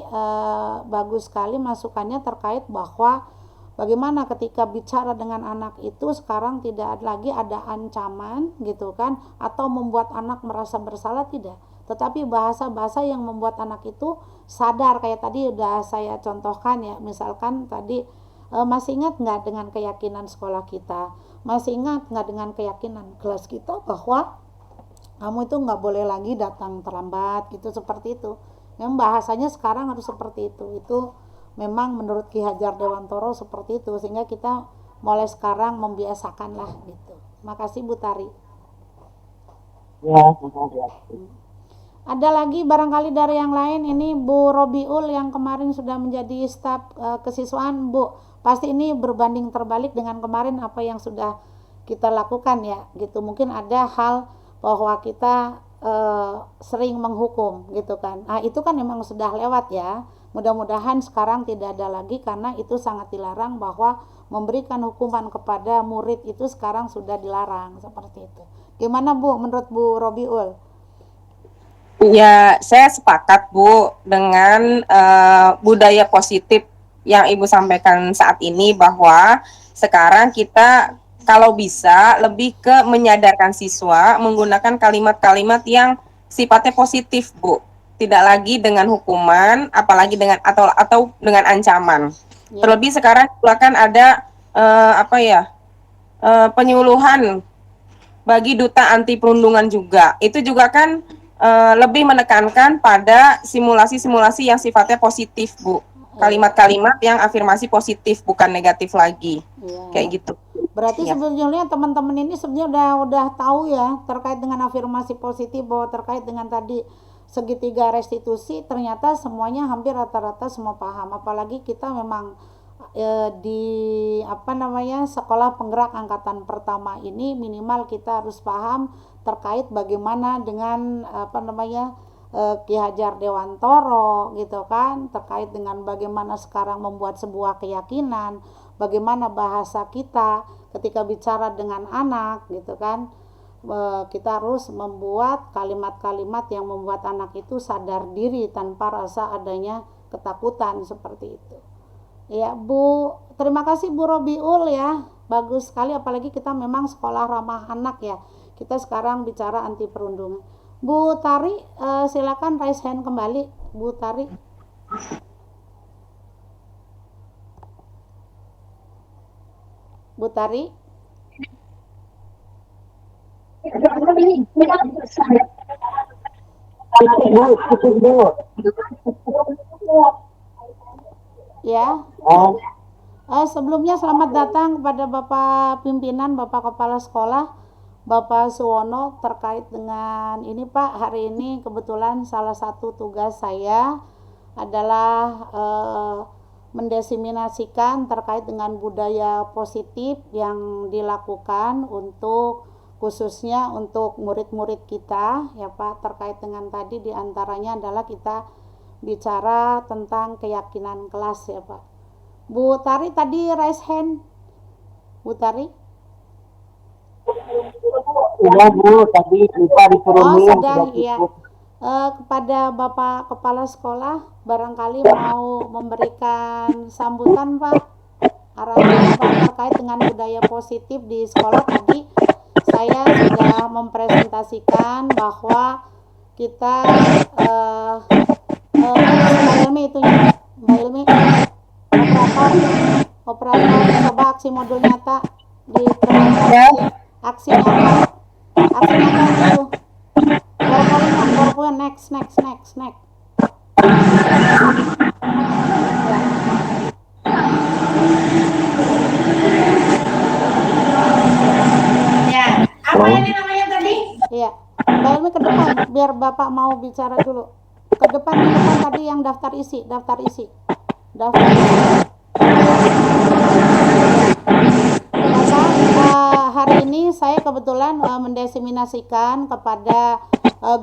bagus sekali masukannya terkait bahwa bagaimana ketika bicara dengan anak itu sekarang tidak lagi ada ancaman gitu kan, atau membuat anak merasa bersalah, tidak. Tetapi bahasa-bahasa yang membuat anak itu sadar, kayak tadi udah saya contohkan ya, misalkan tadi masih ingat nggak dengan keyakinan sekolah kita, masih ingat nggak dengan keyakinan kelas kita bahwa kamu itu nggak boleh lagi datang terlambat gitu, seperti itu. Yang bahasanya sekarang harus seperti itu memang menurut Ki Hajar Dewantoro seperti itu, sehingga kita mulai sekarang membiasakan lah gitu. Makasih Bu Tari. Ya, ya. Ada lagi barangkali dari yang lain, ini Bu Robiul yang kemarin sudah menjadi staf kesiswaan Bu, pasti ini berbanding terbalik dengan kemarin apa yang sudah kita lakukan ya gitu. Mungkin ada hal bahwa kita sering menghukum gitu kan, itu kan memang sudah lewat ya. Mudah-mudahan sekarang tidak ada lagi, karena itu sangat dilarang, bahwa memberikan hukuman kepada murid itu sekarang sudah dilarang seperti itu. Gimana Bu menurut Bu Robiul? Ya, saya sepakat Bu dengan budaya positif yang Ibu sampaikan saat ini, bahwa sekarang kita kalau bisa lebih ke menyadarkan siswa menggunakan kalimat-kalimat yang sifatnya positif Bu. Tidak lagi dengan hukuman, apalagi dengan atau dengan ancaman. Ya. Terlebih sekarang bahkan ada penyuluhan bagi duta anti perundungan juga. Itu juga kan lebih menekankan pada simulasi-simulasi yang sifatnya positif Bu. Kalimat-kalimat yang afirmasi positif, bukan negatif lagi. Ya. Kayak gitu. Berarti ya, sebetulnya teman-teman ini sebenarnya udah tahu ya terkait dengan afirmasi positif, bahwa terkait dengan tadi segitiga restitusi, ternyata semuanya hampir rata-rata semua paham. Apalagi kita memang di sekolah penggerak angkatan pertama ini minimal kita harus paham terkait bagaimana dengan Ki Hajar Dewantoro gitu kan, terkait dengan bagaimana sekarang membuat sebuah keyakinan, bagaimana bahasa kita ketika bicara dengan anak gitu kan. kita harus membuat kalimat-kalimat yang membuat anak itu sadar diri tanpa rasa adanya ketakutan seperti itu. Ya Bu, terima kasih Bu Robiul ya, bagus sekali, apalagi kita memang sekolah ramah anak ya. Kita sekarang bicara anti perundungan. Bu Tari, silakan raise hand kembali, Bu Tari. Bu Tari. Ya. Sebelumnya selamat datang kepada Bapak Pimpinan, Bapak Kepala Sekolah, Bapak Suwono, terkait dengan ini Pak. Hari ini kebetulan salah satu tugas saya adalah mendiseminasikan terkait dengan budaya positif yang dilakukan untuk khususnya untuk murid-murid kita ya Pak, terkait dengan tadi diantaranya adalah kita bicara tentang keyakinan kelas ya Pak. Bu Tari tadi raise hand. Bu Tari? Sudah Bu, tadi lupa diturunin. Sudah iya. Kepada Bapak Kepala Sekolah barangkali mau memberikan sambutan Pak, arahan Pak terkait dengan budaya positif di sekolah. Tadi saya sudah mempresentasikan bahwa kita Mbak Ilmi itunya, Mbak Ilmi operator coba aksi modul nyata di aksi nyata itu PowerPoint next ya. Ya, apa ini namanya tadi? Iya, Mbak Ilmi ke depan biar Bapak mau bicara dulu. Ke depan tadi yang daftar isi. Bapak, hari ini saya kebetulan mendiseminasikan kepada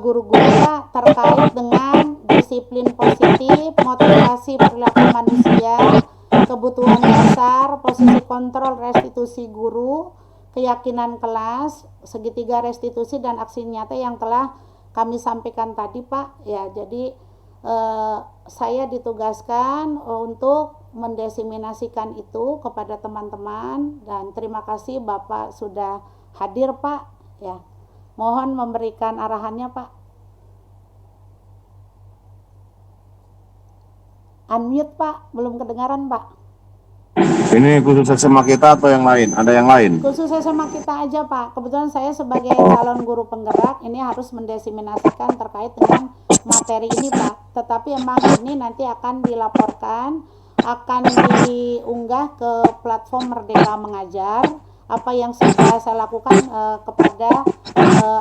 guru-guru Pak terkait dengan disiplin positif, motivasi perilaku manusia, kebutuhan dasar, posisi kontrol restitusi guru, keyakinan kelas, segitiga restitusi dan aksi nyata yang telah kami sampaikan tadi Pak. Ya, jadi saya ditugaskan untuk mendiseminasikan itu kepada teman-teman dan terima kasih Bapak sudah hadir Pak ya. Mohon memberikan arahannya Pak. Unmute Pak, belum kedengaran Pak. Ini khusus SMA kita atau yang lain? Ada yang lain? Khusus SMA kita aja Pak. Kebetulan saya sebagai calon guru penggerak ini harus mendiseminasikan terkait dengan materi ini Pak. Tetapi emang ini nanti akan dilaporkan, akan diunggah ke platform Merdeka Mengajar. Apa yang sudah saya lakukan kepada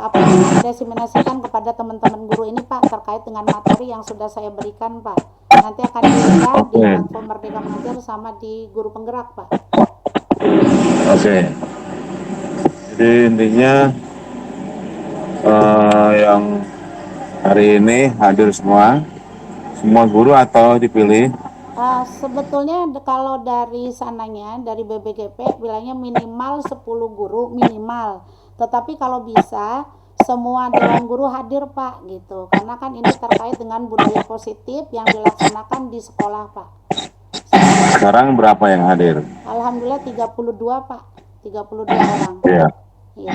apa yang mendiseminasikan kepada teman-teman guru ini Pak terkait dengan materi yang sudah saya berikan Pak. Nanti akan diunggah di platform Merdeka Mengajar sama di guru penggerak Pak. Oke. Jadi intinya yang hari ini hadir semua guru atau dipilih? Sebetulnya kalau dari sananya, dari BBGP bilangnya minimal 10 guru minimal. Tetapi kalau bisa semua dewan guru hadir Pak gitu. Karena kan ini terkait dengan budaya positif yang dilaksanakan di sekolah Pak. Sekarang berapa yang hadir? Alhamdulillah 32 Pak. 32 orang. Iya. Iya.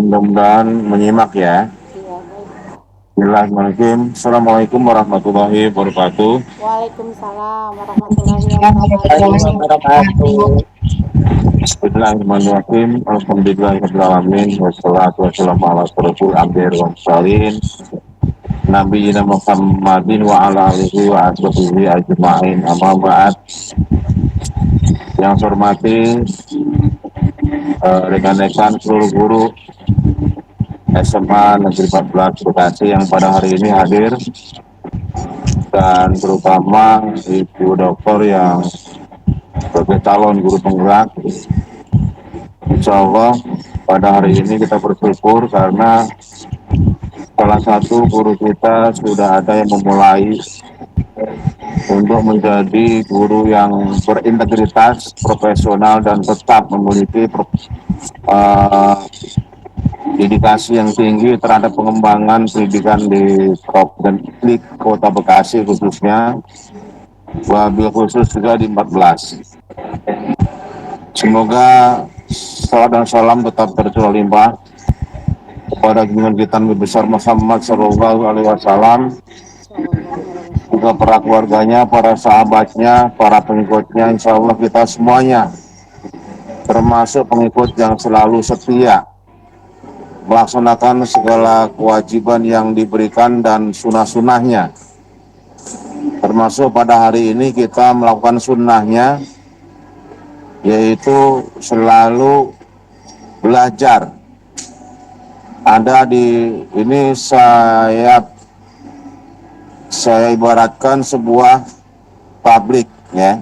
Mudah-mudahan menyimak ya. Iya, baik Pak. Bismillahirrahmanirrahim. Assalamualaikum warahmatullahi wabarakatuh. Waalaikumsalam warahmatullahi wabarakatuh. Bismillahirrahmanirrahim. Alhamdulillahirrahmanirrahim. Wassalatu wassalamu ala rasul ambir wa salin Nabi Muhammadin wa ala alihi wa ashabihi ajma'in. Amma ba'd. Yang saya hormati rekan-rekan seluruh guru SMA Negeri 14 Bekasi yang pada hari ini hadir, dan terutama Ibu Dokter yang sebagai calon guru penggerak. Insya Allah pada hari ini kita bersyukur karena salah satu guru kita sudah ada yang memulai untuk menjadi guru yang berintegritas, profesional, dan tetap memiliki dedikasi yang tinggi terhadap pengembangan pendidikan di Kota Bekasi khususnya, wabil khusus juga di 14. Semoga salam dan salam tetap tercurah limpah kepada junjungan kita Nabi besar Muhammad Sallallahu Alaihi Wasallam, juga para keluarganya, para sahabatnya, para pengikutnya. Insya Allah kita semuanya termasuk pengikut yang selalu setia melaksanakan segala kewajiban yang diberikan dan sunnah-sunnahnya. Termasuk pada hari ini kita melakukan sunnahnya, yaitu selalu belajar. Ada di ini saya ibaratkan sebuah tablik ya,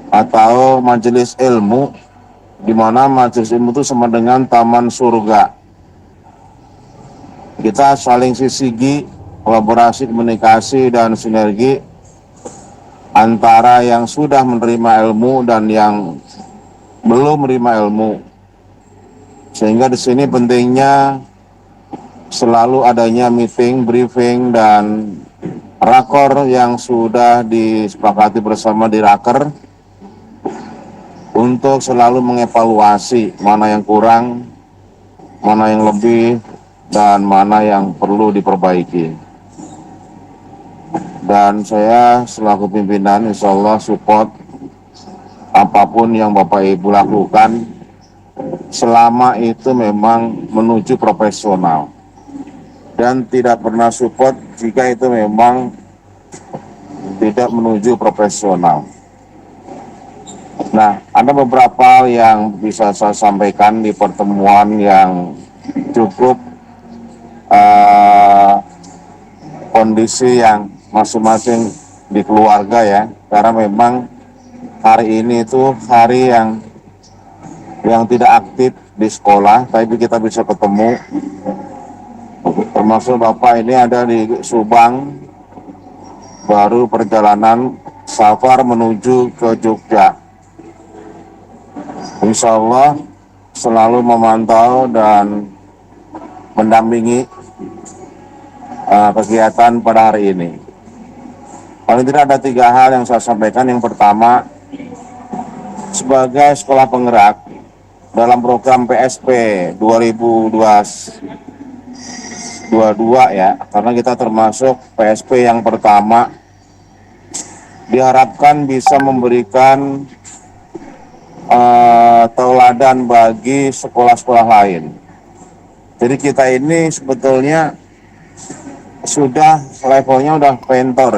atau majelis ilmu, di mana majelis ilmu itu sama dengan taman surga. Kita saling sisigi, kolaborasi, komunikasi, dan sinergi antara yang sudah menerima ilmu dan yang belum menerima ilmu. Sehingga di sini pentingnya selalu adanya meeting, briefing, dan rakor yang sudah disepakati bersama di raker untuk selalu mengevaluasi mana yang kurang, mana yang lebih, dan mana yang perlu diperbaiki. Dan saya selaku pimpinan insya Allah support apapun yang Bapak Ibu lakukan selama itu memang menuju profesional, dan tidak pernah support jika itu memang tidak menuju profesional. Nah, ada beberapa hal yang bisa saya sampaikan di pertemuan yang cukup kondisi yang masing-masing di keluarga ya, karena memang hari ini itu hari yang tidak aktif di sekolah, tapi kita bisa ketemu. Termasuk Bapak ini ada di Subang, baru perjalanan safar menuju ke Jogja. Insya Allah selalu memantau dan mendampingi kegiatan pada hari ini. Paling tidak ada 3 hal yang saya sampaikan. Yang pertama, sebagai sekolah penggerak dalam program PSP 2022 ya, karena kita termasuk PSP yang pertama, diharapkan bisa memberikan tauladan bagi sekolah-sekolah lain. Jadi kita ini sebetulnya sudah levelnya udah mentor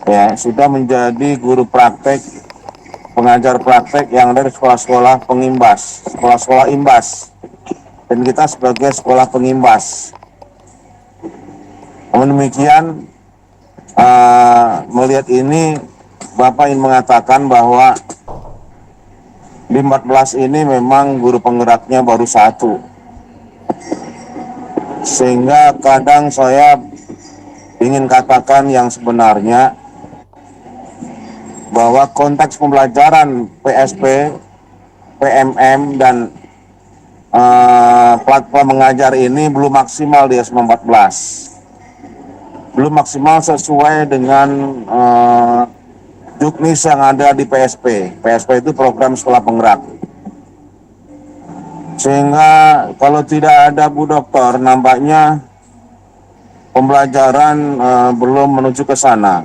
ya, sudah menjadi guru praktek, pengajar praktek yang ada di sekolah-sekolah pengimbas, sekolah-sekolah imbas, dan kita sebagai sekolah pengimbas. Namun demikian, melihat ini, Bapak ingin mengatakan bahwa di 14 ini memang guru penggeraknya baru 1, sehingga kadang saya ingin katakan yang sebenarnya bahwa konteks pembelajaran PSP, PMM, dan platform mengajar ini belum maksimal di SMA 14, belum maksimal sesuai dengan juknis yang ada di PSP. PSP itu program sekolah penggerak. Sehingga kalau tidak ada Bu Dokter, nampaknya pembelajaran belum menuju ke sana.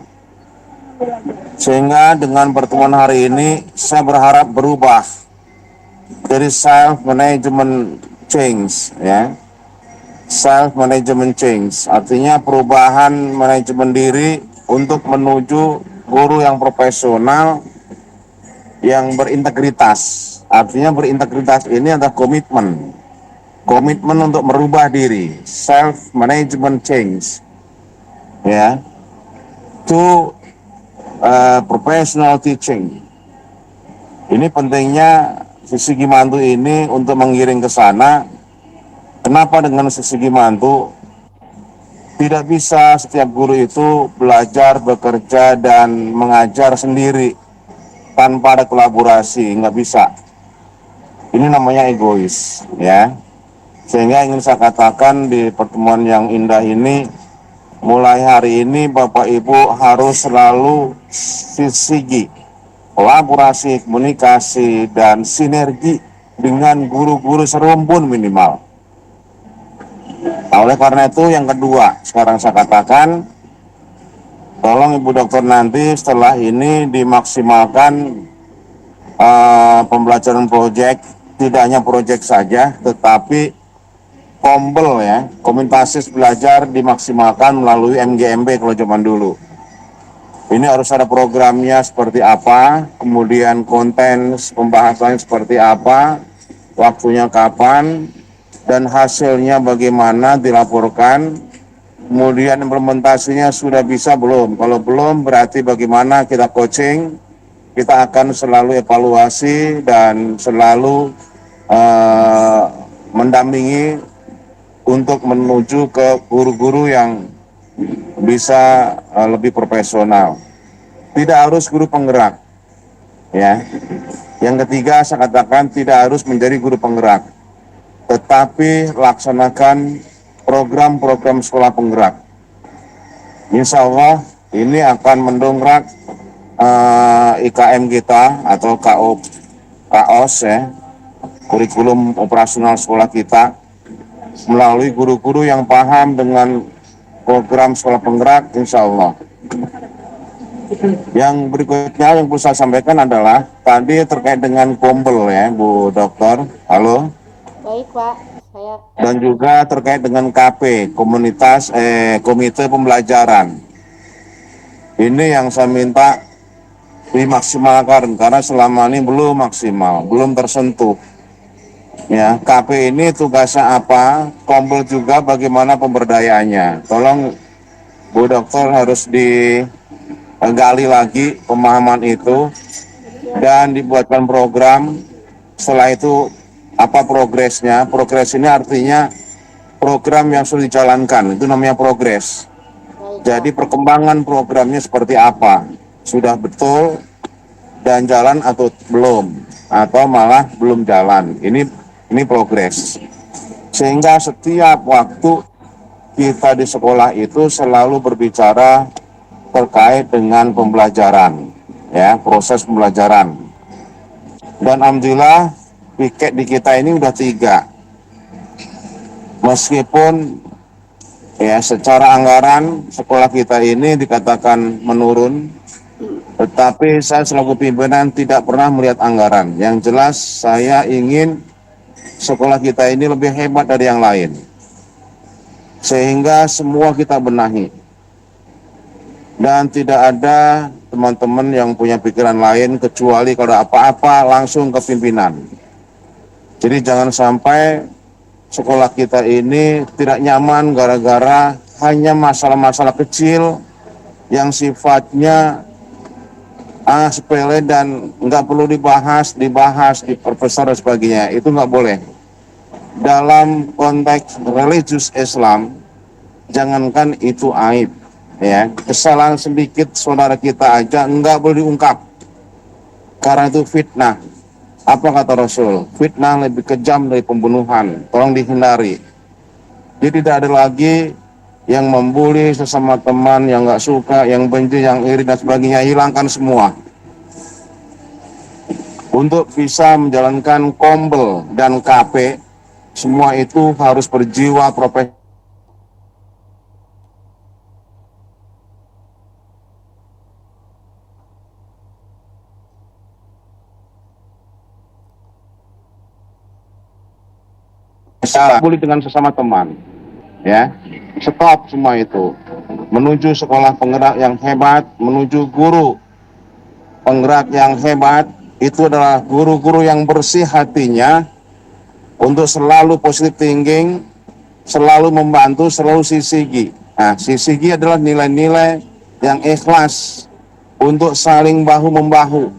Sehingga dengan pertemuan hari ini, saya berharap berubah dari self management change ya. Self management change artinya perubahan manajemen diri untuk menuju guru yang profesional, yang berintegritas. Artinya berintegritas ini adalah komitmen untuk merubah diri, self management change ya, to professional teaching. Ini pentingnya Sisigi Mantu ini untuk mengiring ke sana. Kenapa dengan Sisigi Mantu? Tidak bisa setiap guru itu belajar, bekerja, dan mengajar sendiri tanpa ada kolaborasi, nggak bisa. Ini namanya egois, ya. Sehingga ingin saya katakan di pertemuan yang indah ini, mulai hari ini Bapak Ibu harus selalu sisigi, kolaborasi, komunikasi, dan sinergi dengan guru-guru serumpun minimal. Nah, oleh karena itu yang kedua, sekarang saya katakan, tolong Ibu Dokter nanti setelah ini dimaksimalkan pembelajaran proyek, tidak hanya proyek saja, tetapi kombel ya, komunitas belajar dimaksimalkan melalui MGMB kalau zaman dulu. Ini harus ada programnya seperti apa, kemudian konten pembahasannya seperti apa, waktunya kapan, dan hasilnya bagaimana dilaporkan, kemudian implementasinya sudah bisa belum. Kalau belum berarti bagaimana kita coaching, kita akan selalu evaluasi dan selalu mendampingi untuk menuju ke guru-guru yang bisa lebih profesional. Tidak harus guru penggerak, ya. Yang ketiga saya katakan tidak harus menjadi guru penggerak, tetapi laksanakan program-program sekolah penggerak. Insya Allah ini akan mendongkrak IKM kita atau KOS ya, kurikulum operasional sekolah kita, melalui guru-guru yang paham dengan program sekolah penggerak, insya Allah. Yang berikutnya yang perlu saya sampaikan adalah tadi terkait dengan kombel ya Bu Dokter, halo. Baik Pak, saya. Dan juga terkait dengan KP, komite pembelajaran. Ini yang saya minta dimaksimalkan karena selama ini belum maksimal, belum tersentuh. Ya, KP ini tugasnya apa? Kombel juga bagaimana pemberdayaannya. Tolong Bu Dokter harus digali lagi pemahaman itu dan dibuatkan program. Setelah itu apa progresnya? Progres ini artinya program yang sudah dijalankan, itu namanya progres. Jadi perkembangan programnya seperti apa? Sudah betul dan jalan atau belum? Atau malah belum jalan? Ini progres. Sehingga setiap waktu kita di sekolah itu selalu berbicara terkait dengan pembelajaran, ya, proses pembelajaran. Dan alhamdulillah piket di kita ini udah 3. Meskipun ya secara anggaran sekolah kita ini dikatakan menurun, tetapi saya selaku pimpinan tidak pernah melihat anggaran. Yang jelas saya ingin sekolah kita ini lebih hebat dari yang lain, sehingga semua kita benahi. Dan tidak ada teman-teman yang punya pikiran lain kecuali kalau apa-apa langsung ke pimpinan. Jadi jangan sampai sekolah kita ini tidak nyaman gara-gara hanya masalah-masalah kecil yang sifatnya sepele dan nggak perlu dibahas, diperbesar dan sebagainya. Itu nggak boleh. Dalam konteks religius Islam, jangankan itu aib, ya, kesalahan sedikit saudara kita aja nggak boleh diungkap, karena itu fitnah. Apa kata Rasul? Fitnah lebih kejam dari pembunuhan. Tolong dihindari. Jadi tidak ada lagi yang membuli sesama teman, yang nggak suka, yang benci, yang iri dan sebagainya. Hilangkan semua. Untuk bisa menjalankan kombel dan KP, semua itu harus berjiwa profesional. Bully dengan sesama teman, ya, stop semua itu, menuju sekolah penggerak yang hebat, menuju guru penggerak yang hebat. Itu adalah guru-guru yang bersih hatinya untuk selalu positive thinking, selalu membantu, selalu sisigi. Nah, sisigi adalah nilai-nilai yang ikhlas untuk saling bahu-membahu.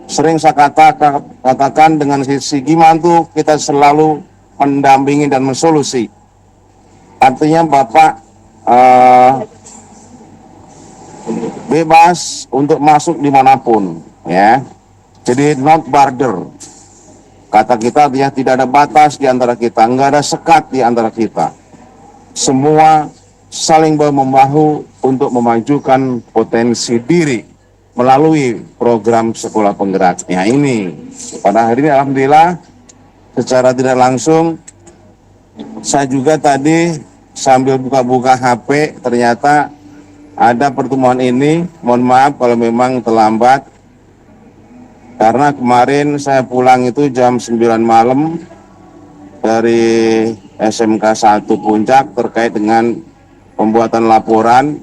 Sering saya katakan dengan sisigi mantu kita selalu mendampingi dan mensolusi. Artinya Bapak bebas untuk masuk dimanapun, ya. Jadi not border. Kata kita artinya tidak ada batas di antara kita, nggak ada sekat di antara kita. Semua saling bahu-membahu untuk memajukan potensi diri melalui program sekolah penggeraknya ini. Pada hari ini alhamdulillah secara tidak langsung saya juga tadi sambil buka-buka HP ternyata ada pertemuan ini. Mohon maaf kalau memang terlambat karena kemarin saya pulang itu jam 9 malam dari SMK 1 Puncak terkait dengan pembuatan laporan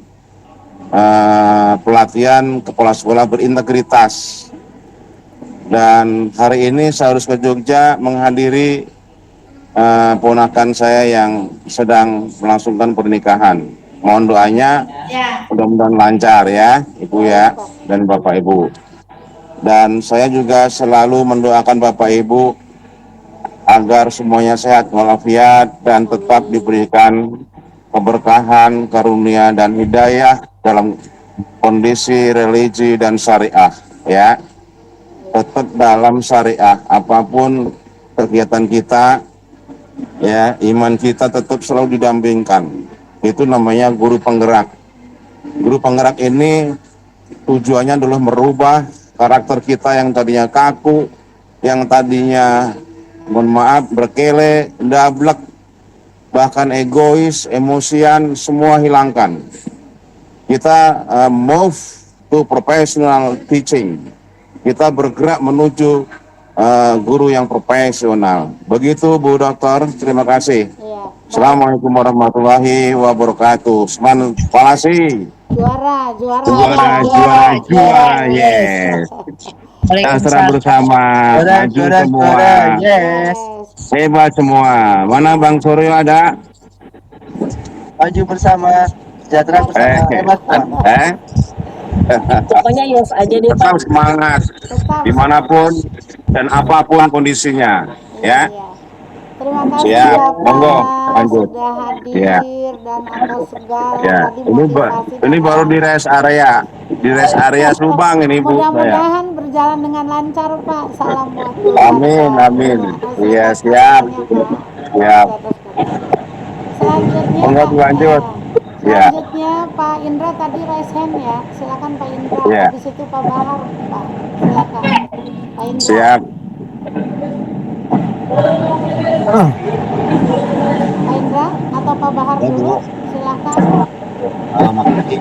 pelatihan kepala sekolah berintegritas. Dan hari ini saya harus ke Jogja menghadiri ponakan saya yang sedang melangsungkan pernikahan. Mohon doanya mudah-mudahan lancar ya Ibu ya dan Bapak Ibu. Dan saya juga selalu mendoakan Bapak Ibu agar semuanya sehat walafiat dan tetap diberikan keberkahan, karunia dan hidayah dalam kondisi religi dan syariah ya. Tetap dalam syariah, apapun kegiatan kita ya, iman kita tetap selalu didampingkan. Itu namanya guru penggerak. Guru penggerak ini tujuannya adalah merubah karakter kita yang tadinya kaku, yang tadinya mohon maaf berkele, dablek, bahkan egois, emosian, semua hilangkan. Kita move to professional teaching. Kita bergerak menuju guru yang profesional. Begitu Bu Dokter, terima kasih. Iya. Assalamualaikum warahmatullahi wabarakatuh. Seman palasi. Juara, yes. Kita bersama, maju semua, Yes. hebat semua. Mana Bang Suryo ada? Maju bersama, sejahtera bersama, hebat semua. Pokoknya yes aja deh Pak. Tetap semangat dimanapun dan apapun kondisinya ya. Iya. Terima kasih Siap, ya monggo, Pak lanjut. sudah hadir Ya. dan atas segala Ya, tadi ini motivasi ini dan baru di arahan. rest area, di rest area Subang ini Bu saya. Mudah-mudahan berjalan dengan lancar Pak. Salam buat Amin, keluarga. amin. Terima kasih Iya, atas siap. kesempatannya, Pak. Siap. Atas kesempatannya. Selanjutnya Monggo Pak, lanjut. Ya. selanjutnya Pak Indra tadi raise hand ya. Silakan Pak Indra. Ya. Habis itu Pak Bahar, Pak. Silakan. Pak Indra. Siap. Pak Indra atau Pak Bahar Ya, dulu? Bu. Silakan. Makasih.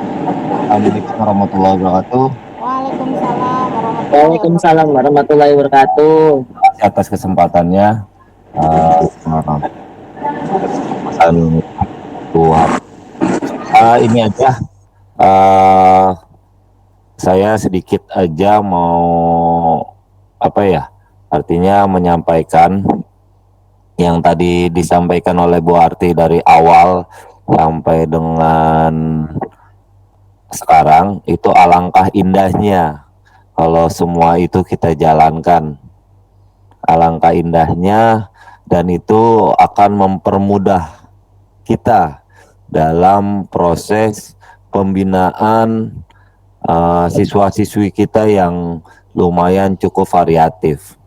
Assalamualaikum warahmatullahi wabarakatuh. Waalaikumsalam warahmatullahi Waalaikumsalam wabarakatuh. warahmatullahi wabarakatuh. Atas kesempatannya. Kesempatan Tuhan. Ini aja. Saya sedikit aja mau artinya menyampaikan yang tadi disampaikan oleh Bu Arti dari awal sampai dengan sekarang, itu alangkah indahnya kalau semua itu kita jalankan. Alangkah indahnya, dan itu akan mempermudah kita dalam proses pembinaan siswa-siswi kita yang lumayan cukup variatif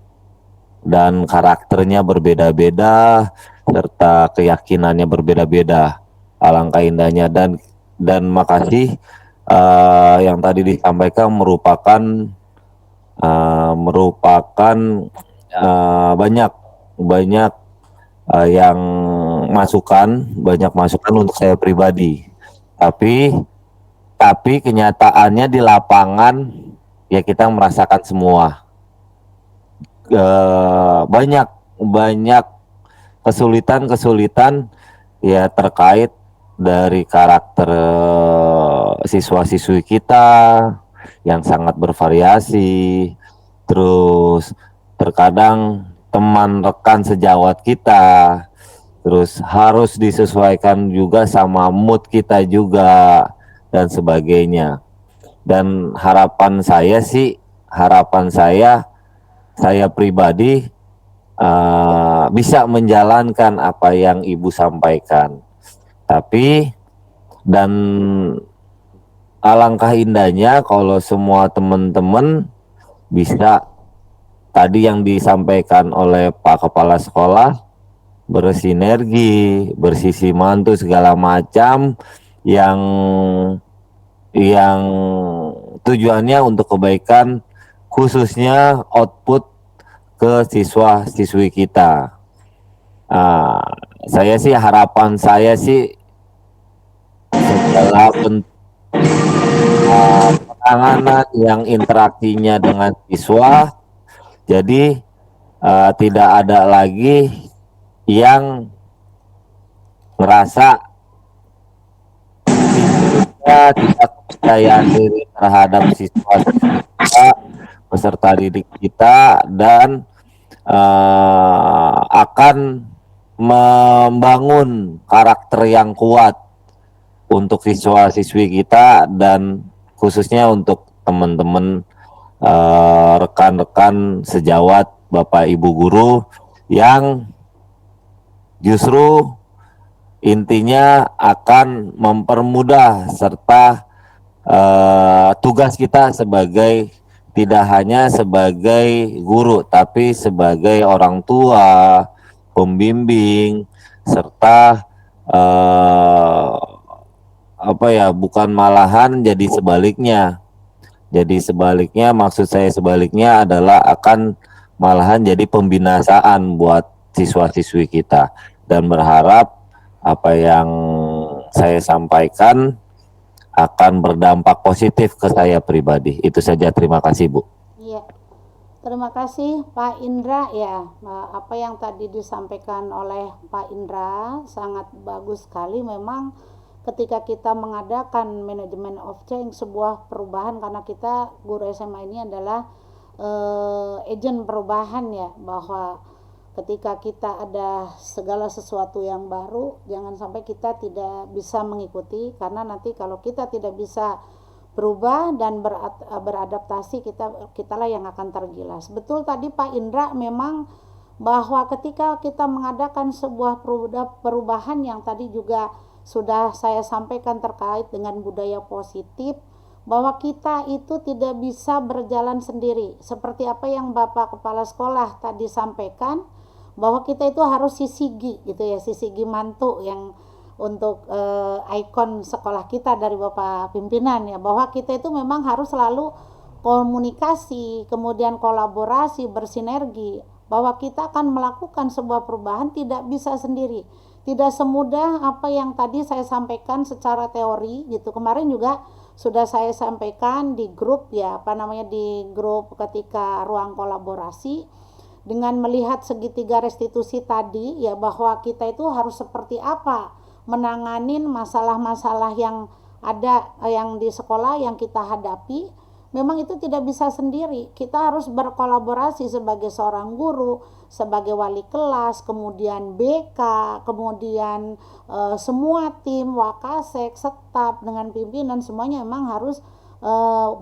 dan karakternya berbeda-beda serta keyakinannya berbeda-beda. Alangkah indahnya, dan makasih yang tadi disampaikan merupakan banyak yang banyak masukan untuk saya pribadi. Tapi kenyataannya di lapangan ya kita merasakan semua banyak kesulitan ya terkait dari karakter siswa-siswi kita yang sangat bervariasi. Terus terkadang teman rekan sejawat kita, terus harus disesuaikan juga sama mood kita juga dan sebagainya. Dan harapan saya pribadi bisa menjalankan apa yang Ibu sampaikan. Dan alangkah indahnya kalau semua teman-teman bisa tadi yang disampaikan oleh Pak Kepala Sekolah, bersinergi, bersisi mantu segala macam yang tujuannya untuk kebaikan, khususnya output ke siswa-siswi kita. Saya sih, harapan saya sih segala bentuk penanganan yang interaksinya dengan siswa, jadi tidak ada lagi yang merasa tidak percaya diri terhadap siswa kita, peserta didik kita, dan akan membangun karakter yang kuat untuk siswa-siswi kita, dan khususnya untuk teman-teman rekan-rekan sejawat Bapak Ibu guru yang justru intinya akan mempermudah serta tugas kita sebagai, tidak hanya sebagai guru tapi sebagai orang tua, pembimbing, serta bukan malahan jadi sebaliknya. Jadi sebaliknya, maksud saya sebaliknya adalah akan malahan jadi pembinasaan buat siswa-siswi kita, dan berharap apa yang saya sampaikan akan berdampak positif ke saya pribadi. Itu saja, terima kasih Bu. Iya, terima kasih Pak Indra ya. Apa yang tadi disampaikan oleh Pak Indra sangat bagus sekali. Memang ketika kita mengadakan manajemen of change, sebuah perubahan, karena kita guru SMA ini adalah agen perubahan ya, bahwa ketika kita ada segala sesuatu yang baru, jangan sampai kita tidak bisa mengikuti, karena nanti kalau kita tidak bisa berubah dan beradaptasi, kitalah yang akan tergilas. Betul tadi Pak Indra, memang bahwa ketika kita mengadakan sebuah perubahan yang tadi juga sudah saya sampaikan terkait dengan budaya positif, bahwa kita itu tidak bisa berjalan sendiri. Seperti apa yang Bapak Kepala Sekolah tadi sampaikan, bahwa kita itu harus sisigi gitu ya, sisigi mantu yang untuk ikon sekolah kita dari Bapak pimpinan ya, bahwa kita itu memang harus selalu komunikasi, kemudian kolaborasi, bersinergi, bahwa kita akan melakukan sebuah perubahan tidak bisa sendiri, tidak semudah apa yang tadi saya sampaikan secara teori gitu. Kemarin juga sudah saya sampaikan di grup ya, di grup ketika ruang kolaborasi, dengan melihat segitiga restitusi tadi ya, bahwa kita itu harus seperti apa menanganin masalah-masalah yang ada yang di sekolah yang kita hadapi. Memang itu tidak bisa sendiri, kita harus berkolaborasi sebagai seorang guru, sebagai wali kelas, kemudian BK, kemudian semua tim, wakasek, staf dengan pimpinan, semuanya memang harus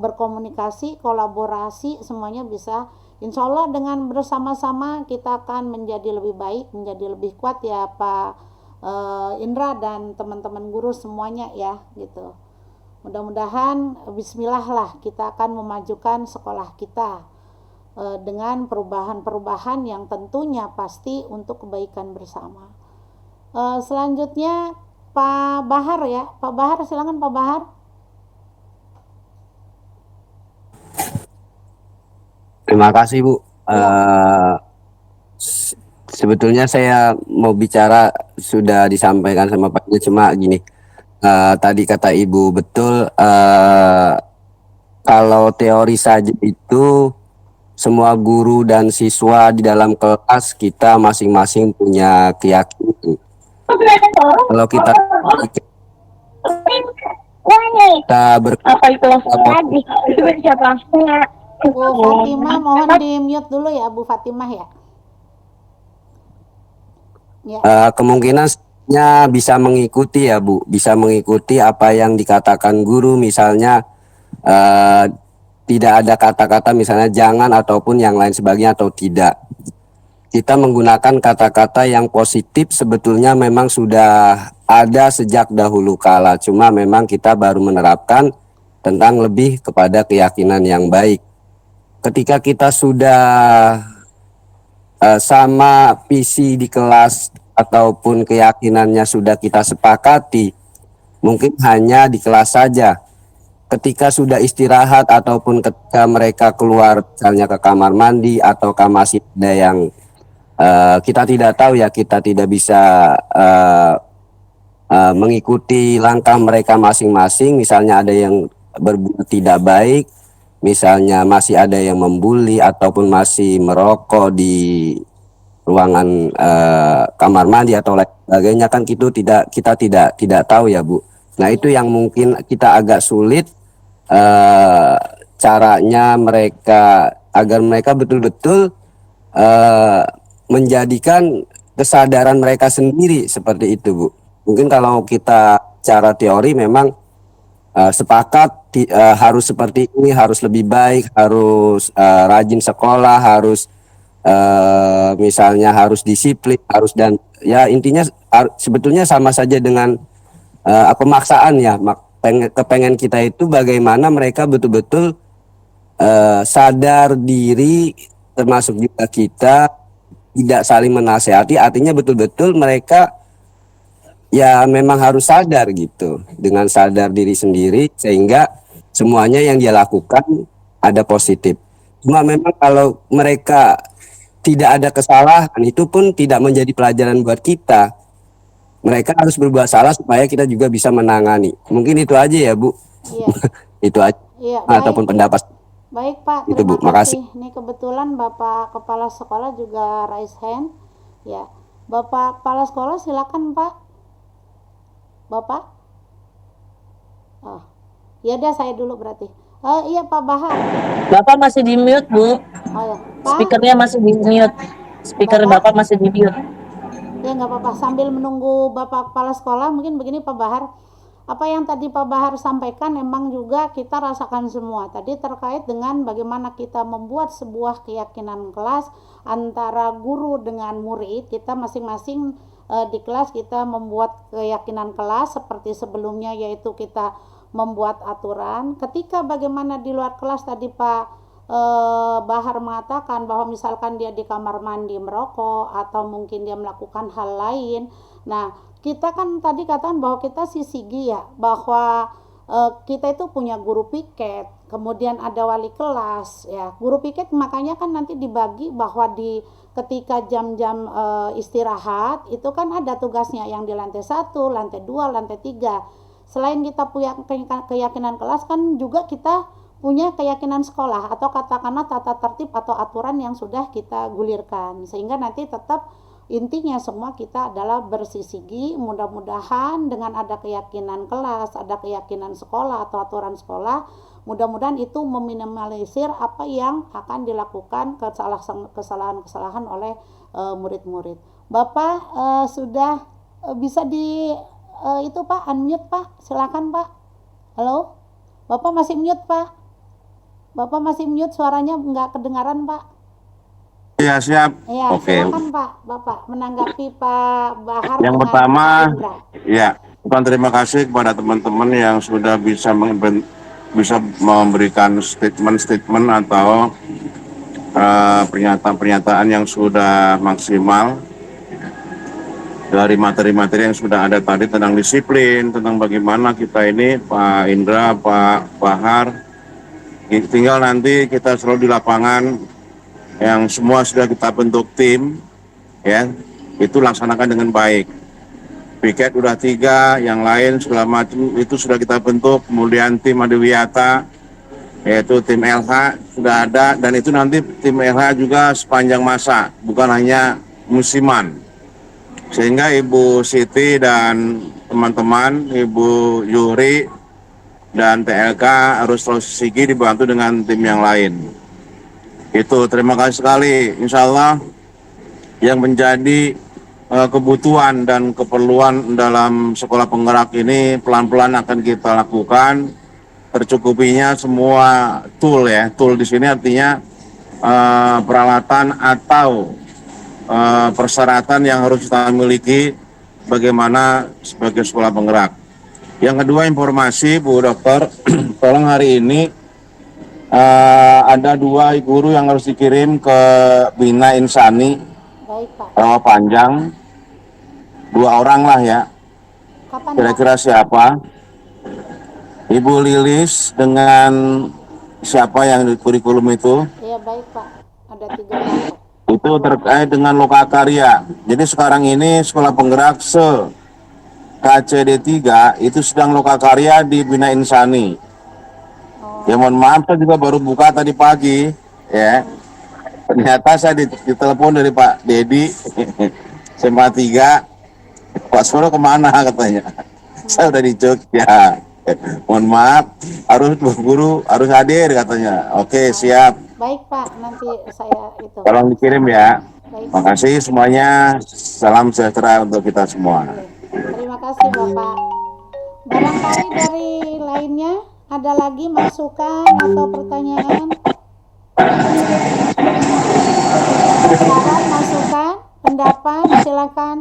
berkomunikasi, kolaborasi, semuanya bisa. Insya Allah dengan bersama-sama kita akan menjadi lebih baik, menjadi lebih kuat ya Pak Indra dan teman-teman guru semuanya ya gitu. Mudah-mudahan bismillah lah kita akan memajukan sekolah kita dengan perubahan-perubahan yang tentunya pasti untuk kebaikan bersama. Selanjutnya Pak Bahar ya, Pak Bahar silakan Pak Bahar. Terima kasih Bu. Sebetulnya saya mau bicara, sudah disampaikan sama Pak, cuma gini. Tadi kata Ibu betul, kalau teori saja itu semua guru dan siswa di dalam kelas kita masing-masing punya keyakinan. Kalau kita Bu Fatimah mohon di mute dulu ya Bu Fatimah ya. Kemungkinannya bisa mengikuti ya Bu, bisa mengikuti apa yang dikatakan guru, misalnya tidak ada kata-kata misalnya jangan ataupun yang lain sebagainya atau tidak. Kita menggunakan kata-kata yang positif sebetulnya memang sudah ada sejak dahulu kala, cuma memang kita baru menerapkan tentang lebih kepada keyakinan yang baik. ketika kita sudah sama visi di kelas ataupun keyakinannya sudah kita sepakati, mungkin hanya di kelas saja. Ketika sudah istirahat ataupun ketika mereka keluar misalnya ke kamar mandi atau masih ada yang kita tidak tahu ya, kita tidak bisa mengikuti langkah mereka masing-masing. Misalnya ada yang berbuat tidak baik, misalnya masih ada yang membuli ataupun masih merokok di ruangan kamar mandi atau lain sebagainya, kan kita tidak tahu ya Bu. Nah itu yang mungkin kita agak sulit caranya mereka agar mereka betul-betul menjadikan kesadaran mereka sendiri seperti itu Bu. Mungkin kalau kita cara teori memang sepakat harus seperti ini, harus lebih baik, harus rajin sekolah, harus misalnya harus disiplin, harus, dan ya intinya sebetulnya sama saja dengan pemaksaan ya. Kepengen kita itu bagaimana mereka betul-betul sadar diri, termasuk juga kita tidak saling menasehati, artinya betul-betul mereka ya memang harus sadar gitu, dengan sadar diri sendiri sehingga semuanya yang dia lakukan ada positif. Cuma memang kalau mereka tidak ada kesalahan, itu pun tidak menjadi pelajaran buat kita. Mereka harus berbuat salah supaya kita juga bisa menangani. Mungkin itu aja ya Bu. Iya. Itu aja. Iya, Ataupun pendapat. Baik Pak, Itu, terima Bu. Makasih. kasih. Ini kebetulan Bapak Kepala Sekolah juga raise hand. Ya, Bapak Kepala Sekolah silakan Pak. Bapak? Oh, ya udah saya dulu berarti. Iya Pak Bahar. Bapak masih di mute, Bu. Oh ya, Pak. Speakernya masih di mute. Speaker Bapak masih di mute. Ya nggak apa-apa, sambil menunggu Bapak Kepala Sekolah, mungkin begini Pak Bahar, apa yang tadi Pak Bahar sampaikan memang juga kita rasakan semua tadi terkait dengan bagaimana kita membuat sebuah keyakinan kelas antara guru dengan murid. Kita masing-masing di kelas kita membuat keyakinan kelas seperti sebelumnya, yaitu kita membuat aturan. Ketika bagaimana di luar kelas tadi Pak Bahar mengatakan bahwa misalkan dia di kamar mandi merokok atau mungkin dia melakukan hal lain. Nah, kita kan tadi katakan bahwa kita sisigi ya, bahwa kita itu punya guru piket, kemudian ada wali kelas ya. Guru piket makanya kan nanti dibagi bahwa di ketika jam-jam istirahat itu kan ada tugasnya yang di lantai 1, lantai 2, lantai 3. Selain kita punya keyakinan kelas, kan juga kita punya keyakinan sekolah atau katakanlah tata tertib atau aturan yang sudah kita gulirkan, sehingga nanti tetap intinya semua kita adalah bersisigi. Mudah-mudahan dengan ada keyakinan kelas, ada keyakinan sekolah atau aturan sekolah, mudah-mudahan itu meminimalisir apa yang akan dilakukan kesalahan-kesalahan oleh murid-murid. Bapak sudah bisa di itu Pak, unmute Pak, silakan Pak. Halo, Bapak masih mute Pak. Bapak masih mute, suaranya nggak kedengaran Pak. Ya siap. Ya, Oke. silakan Pak, Bapak menanggapi Pak Bahar. Yang pertama, ya, bukan terima kasih kepada teman-teman yang sudah bisa memberikan statement atau pernyataan-pernyataan yang sudah maksimal dari materi-materi yang sudah ada tadi tentang disiplin, tentang bagaimana kita ini, Pak Indra, Pak Bahar. Tinggal nanti kita selalu di lapangan yang semua sudah kita bentuk tim, ya, itu laksanakan dengan baik. Piket udah 3, yang lain segala macam itu sudah kita bentuk. Kemudian tim Adiwiyata, yaitu tim LH sudah ada, dan itu nanti tim LH juga sepanjang masa, bukan hanya musiman. Sehingga Ibu Siti dan teman-teman, Ibu Yuri dan TLK harus terus sigi dibantu dengan tim yang lain. Itu terima kasih sekali. Insya Allah yang menjadi kebutuhan dan keperluan dalam sekolah penggerak ini pelan-pelan akan kita lakukan. Tercukupinya semua tool ya. Tool di sini artinya peralatan atau persyaratan yang harus kita miliki bagaimana sebagai sekolah penggerak. Yang kedua, informasi Bu Dokter, tolong hari ini ada 2 guru yang harus dikirim ke Bina Insani Baik Pak. Rawa Panjang, 2 orang lah ya. Kapan Pak? Kira-kira siapa? Ibu Lilis dengan siapa yang di kurikulum itu? Iya baik Pak. Ada 3 orang Pak. Itu terkait dengan lokakarya. Jadi sekarang ini sekolah penggerak KCD 3 itu sedang lokakarya di Bina Insani. Ya mohon maaf, saya juga baru buka tadi pagi ya. Ternyata saya ditelepon dari Pak Dedi SMA 3, Pak Soro kemana katanya. Saya udah di Jogja. Mohon maaf, harus guru harus hadir katanya. Oke, siap. Baik Pak, nanti saya itu. Tolong dikirim ya. Baik. Makasih semuanya. Salam sejahtera untuk kita semua. Terima kasih Bapak. Barangkali dari lainnya ada lagi masukan atau pertanyaan? Saran, masukan, pendapat, silakan.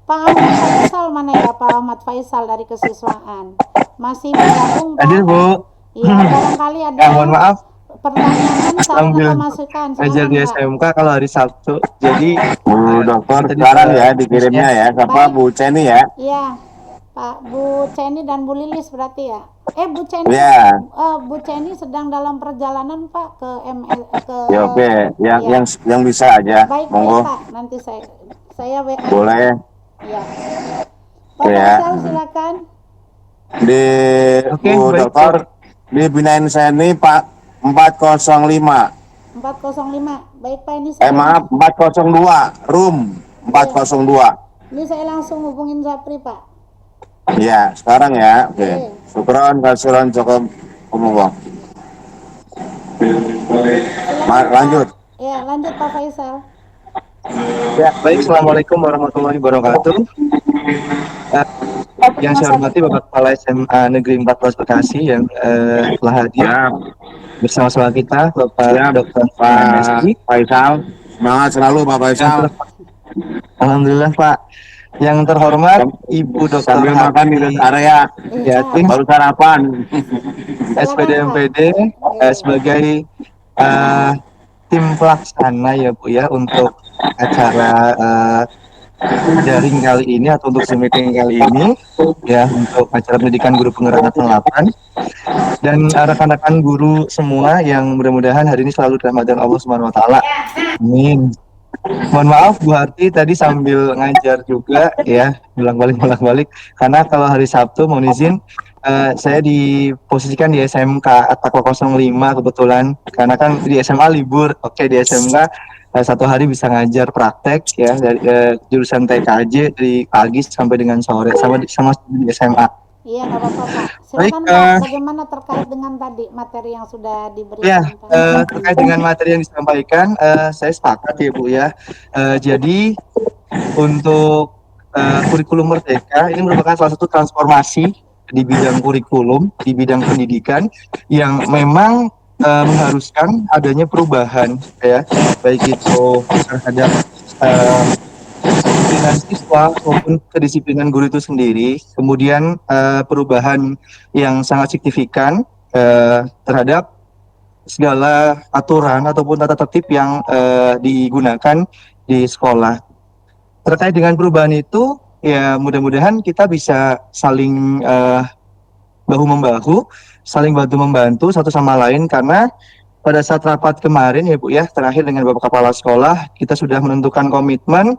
Pak Ahmad Faisal mana ya Pak Ahmad Faisal dari kesiswaan? Masih bergabung Pak? Hadir Bu. Iya, barangkali ada Mohon maaf, pertanyaan, saran atau masukan. ngajar di SMK kalau hari Sabtu. Jadi Bu Dokter sekarang ya dikirimnya ya. Siapa Baik. Bu Ceni ya? Iya, Pak Bu Ceni dan Bu Lilis berarti ya? Bu Ceni, Ya. Bu Ceni sedang dalam perjalanan Pak ke ke. Ya oke, Ya. yang bisa aja. Baik, Monggo. Pak. Nanti saya WA. Boleh. Ya. Pak Ya. Faisal silakan. Di Oke, Bu baik. Dokter di Bina Insani Pak 405. 405. Baik Pak, ini saya Maaf 402. Room 402. ini saya langsung hubungin Zapri Pak. Ya, sekarang ya. Oke. Oke. Syukron kasiran cukup umum. Silakan, Lanjut. Pak. Ya, lanjut Pak Faisal. ya, baik. Assalamualaikum warahmatullahi wabarakatuh. Yang saya hormati Bapak Kepala SMA Negeri 14 Bekasi yang telah hadir Ya, bersama-sama kita, Bapak siap. Dr. Pak MSI. Faisal. Semangat selalu Pak Faisal. Alhamdulillah Pak. Yang terhormat Ibu Dr. Sambil makan di rest area. Yatin Baru sarapan. SPD MPD sebagai tim pelaksana ya Bu ya untuk acara daring kali ini atau untuk Zoom meeting kali ini ya untuk acara pendidikan guru penggerak angkatan 8 dan rekan-rekan guru semua yang mudah-mudahan hari ini selalu dirahmati Allah Subhanahu wa taala. Amin. Mohon maaf Bu Harti tadi sambil ngajar juga ya, bolak-balik karena kalau hari Sabtu mohon izin saya diposisikan di SMK Atako 05 kebetulan karena kan di SMA libur. Oke, di SMK satu hari bisa ngajar praktek ya dari jurusan TKJ dari pagi sampai dengan sore sama di SMA. Iya, nggak apa-apa Pak. Baik, Silakan Pak, bagaimana terkait dengan tadi materi yang sudah diberikan Ya, Pak? terkait dengan materi yang disampaikan, saya sepakat ya Bu ya. Jadi untuk kurikulum Merdeka ini merupakan salah satu transformasi di bidang kurikulum, di bidang pendidikan yang memang mengharuskan adanya perubahan ya, baik itu terhadap kedisiplinan siswa maupun kedisiplinan guru itu sendiri. Kemudian perubahan yang sangat signifikan terhadap segala aturan ataupun tata tertib yang digunakan di sekolah. Terkait dengan perubahan itu, ya mudah-mudahan kita bisa saling bahu-membahu, saling bantu-membantu satu sama lain karena pada saat rapat kemarin ya Bu ya, terakhir dengan Bapak Kepala Sekolah, kita sudah menentukan komitmen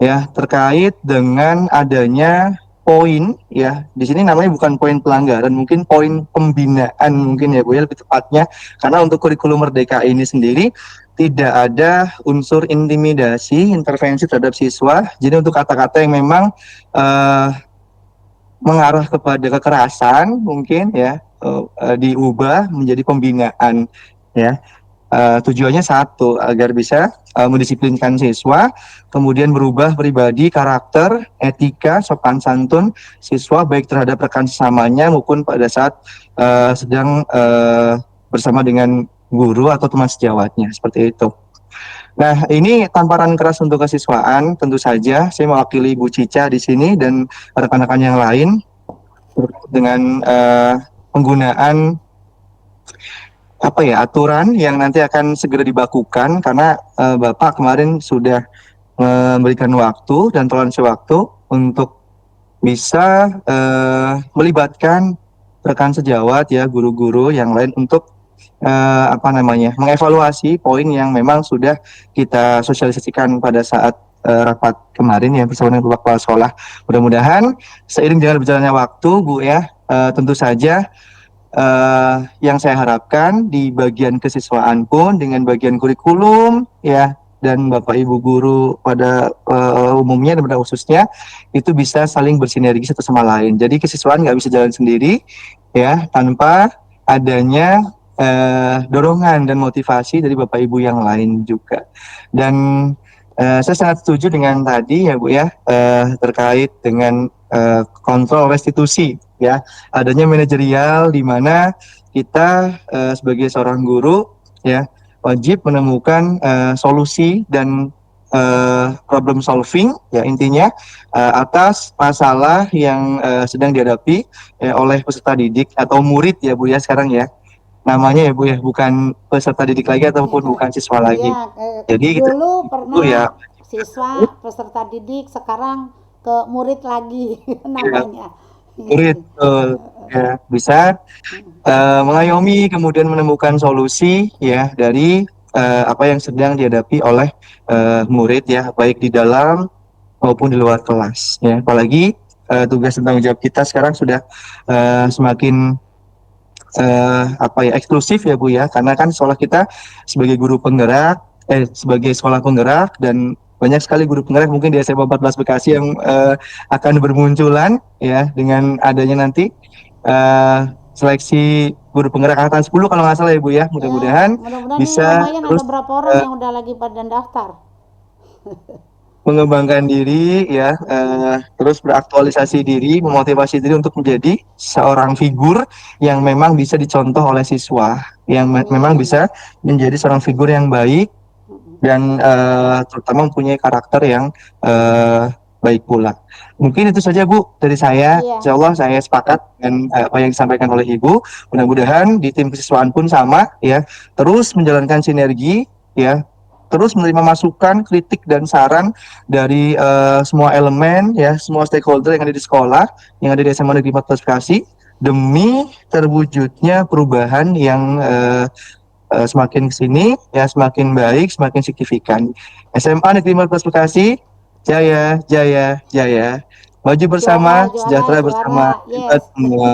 ya terkait dengan adanya poin ya. Di sini namanya bukan poin pelanggaran, mungkin poin pembinaan mungkin ya Bu ya lebih tepatnya. Karena untuk kurikulum Merdeka ini sendiri tidak ada unsur intimidasi, intervensi terhadap siswa. Jadi untuk kata-kata yang memang mengarah kepada kekerasan mungkin ya diubah menjadi pembinaan ya. Tujuannya satu, agar bisa mendisiplinkan siswa, kemudian berubah pribadi, karakter, etika, sopan santun siswa baik terhadap rekan sesamanya maupun pada saat sedang bersama dengan guru atau teman sejawatnya, seperti itu. Nah, ini tamparan keras untuk kesiswaan, tentu saja saya mewakili Bu Cica di sini dan rekan-rekan yang lain dengan penggunaan apa ya, aturan yang nanti akan segera dibakukan karena Bapak kemarin sudah memberikan waktu dan toleransi waktu untuk bisa melibatkan rekan sejawat ya, guru-guru yang lain untuk apa namanya, mengevaluasi poin yang memang sudah kita sosialisasikan pada saat rapat kemarin ya bersama dengan Bapak Kepala Sekolah. Mudah-mudahan seiring dengan berjalannya waktu Bu ya, tentu saja yang saya harapkan di bagian kesiswaan pun dengan bagian kurikulum ya, dan Bapak Ibu guru pada umumnya dan pada khususnya itu bisa saling bersinergi satu sama lain. Jadi kesiswaan nggak bisa jalan sendiri ya tanpa adanya dorongan dan motivasi dari Bapak Ibu yang lain juga. Dan saya sangat setuju dengan tadi ya Bu ya, terkait dengan kontrol restitusi ya, adanya manajerial di mana kita sebagai seorang guru ya wajib menemukan solusi dan problem solving ya intinya atas masalah yang sedang dihadapi oleh peserta didik atau murid ya Bu ya sekarang ya namanya ya Bu ya, bukan peserta didik lagi ataupun bukan siswa lagi. Ya, Jadi dulu pernah ya siswa, peserta didik, sekarang ke murid lagi namanya. murid ya bisa mengayomi kemudian menemukan solusi ya dari apa yang sedang dihadapi oleh murid ya, baik di dalam maupun di luar kelas ya. Apalagi tugas dan tanggung jawab kita sekarang sudah semakin apa ya, eksklusif ya Bu ya, karena kan sekolah kita sebagai guru penggerak sebagai sekolah penggerak dan banyak sekali guru penggerak mungkin di SMA 14 Bekasi yang akan bermunculan ya dengan adanya nanti seleksi guru penggerak angkatan 10 kalau nggak salah ya Bu ya. Mudah-mudahan Mudah-mudahan bisa lumayan terus ada berapa orang yang udah lagi pada daftar. mengembangkan diri ya, terus beraktualisasi diri, memotivasi diri untuk menjadi seorang figur yang memang bisa dicontoh oleh siswa, yang memang bisa menjadi seorang figur yang baik dan terutama mempunyai karakter yang baik pula. Mungkin itu saja Bu dari saya. Insya Allah saya sepakat dengan apa yang disampaikan oleh Ibu. Mudah-mudahan di tim kesiswaan pun sama ya, terus menjalankan sinergi ya, terus menerima masukan, kritik dan saran dari semua elemen ya, semua stakeholder yang ada di sekolah, yang ada di SMA Negeri 14 Bekasi demi terwujudnya perubahan yang semakin kesini ya, semakin baik, semakin signifikan. SMA Negeri 14 Bekasi, jaya, jaya, jaya. Maju bersama, sejahtera bersama kita semua.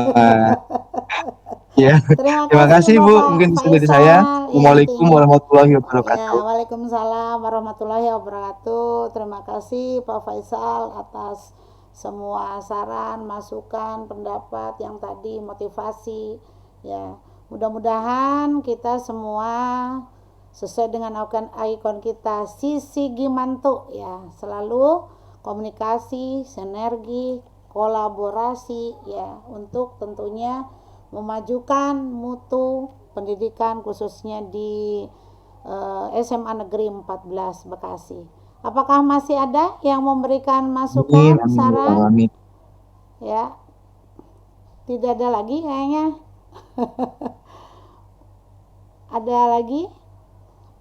Ya, terima kasih Bu. Mungkin itu dari saya. Assalamualaikum warahmatullahi wabarakatuh. Ya, waalaikumsalam warahmatullahi wabarakatuh. Terima kasih Pak Faisal atas semua saran, masukan, pendapat yang tadi, motivasi. Ya, mudah-mudahan kita semua sesuai dengan ikon kita Sisi Gimantu ya, selalu komunikasi, sinergi, kolaborasi ya, untuk tentunya memajukan mutu pendidikan khususnya di SMA Negeri 14 Bekasi. Apakah masih ada yang memberikan masukan, saran? Ya, tidak ada lagi kayaknya. Ada lagi?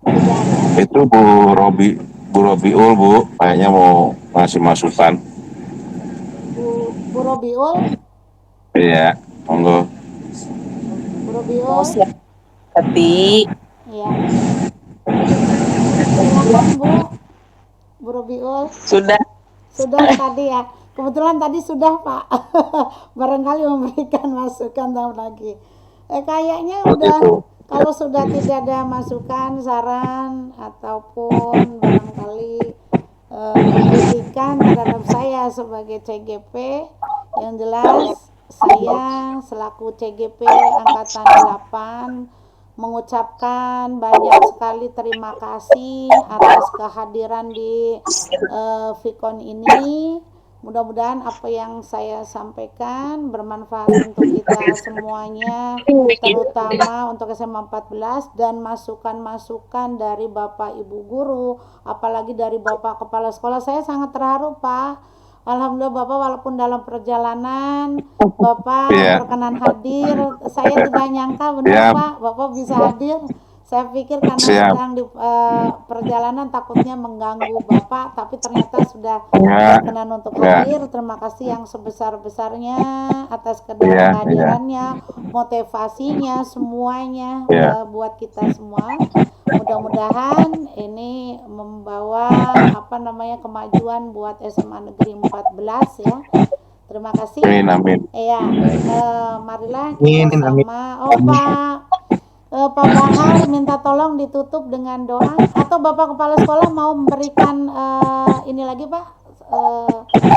Tidak ada. Itu Bu Robiul Bu, kayaknya mau ngasih masukan. Bu Robiul? Iya, monggo. Bu Robiul? Tapi ya. Silakan Bu Robiul. Sudah Tadi ya. Kebetulan tadi sudah Pak. Barangkali memberikan masukan lagi. Kayaknya udah. Kalau sudah tidak ada masukan, saran ataupun barangkali kritikan terhadap saya sebagai CGP, yang jelas saya selaku CGP Angkatan 8 mengucapkan banyak sekali terima kasih atas kehadiran di Vicon ini. Mudah-mudahan apa yang saya sampaikan bermanfaat untuk kita semuanya, terutama untuk SMA 14, dan masukan-masukan dari Bapak Ibu guru, apalagi dari Bapak Kepala Sekolah. Saya sangat terharu Pak, Alhamdulillah Bapak, walaupun dalam perjalanan Bapak Iya. berkenan hadir. Saya tidak nyangka benar Siap. Pak, Bapak bisa hadir. Saya pikir karena Siap. sedang di perjalanan takutnya mengganggu Bapak, tapi ternyata sudah Enggak. berkenan untuk Enggak. hadir. Terima kasih yang sebesar-besarnya atas Iya, kedua iya. kehadirannya, motivasinya, semuanya Iya. buat kita semua. Mudah-mudahan ini membawa kemajuan buat SMA Negeri 14 ya. Terima kasih. Amin, amin. Iya, marilah Amin, kita amin. sama. Pak Bahar minta tolong ditutup dengan doa, atau Bapak Kepala Sekolah mau memberikan ini lagi Pak,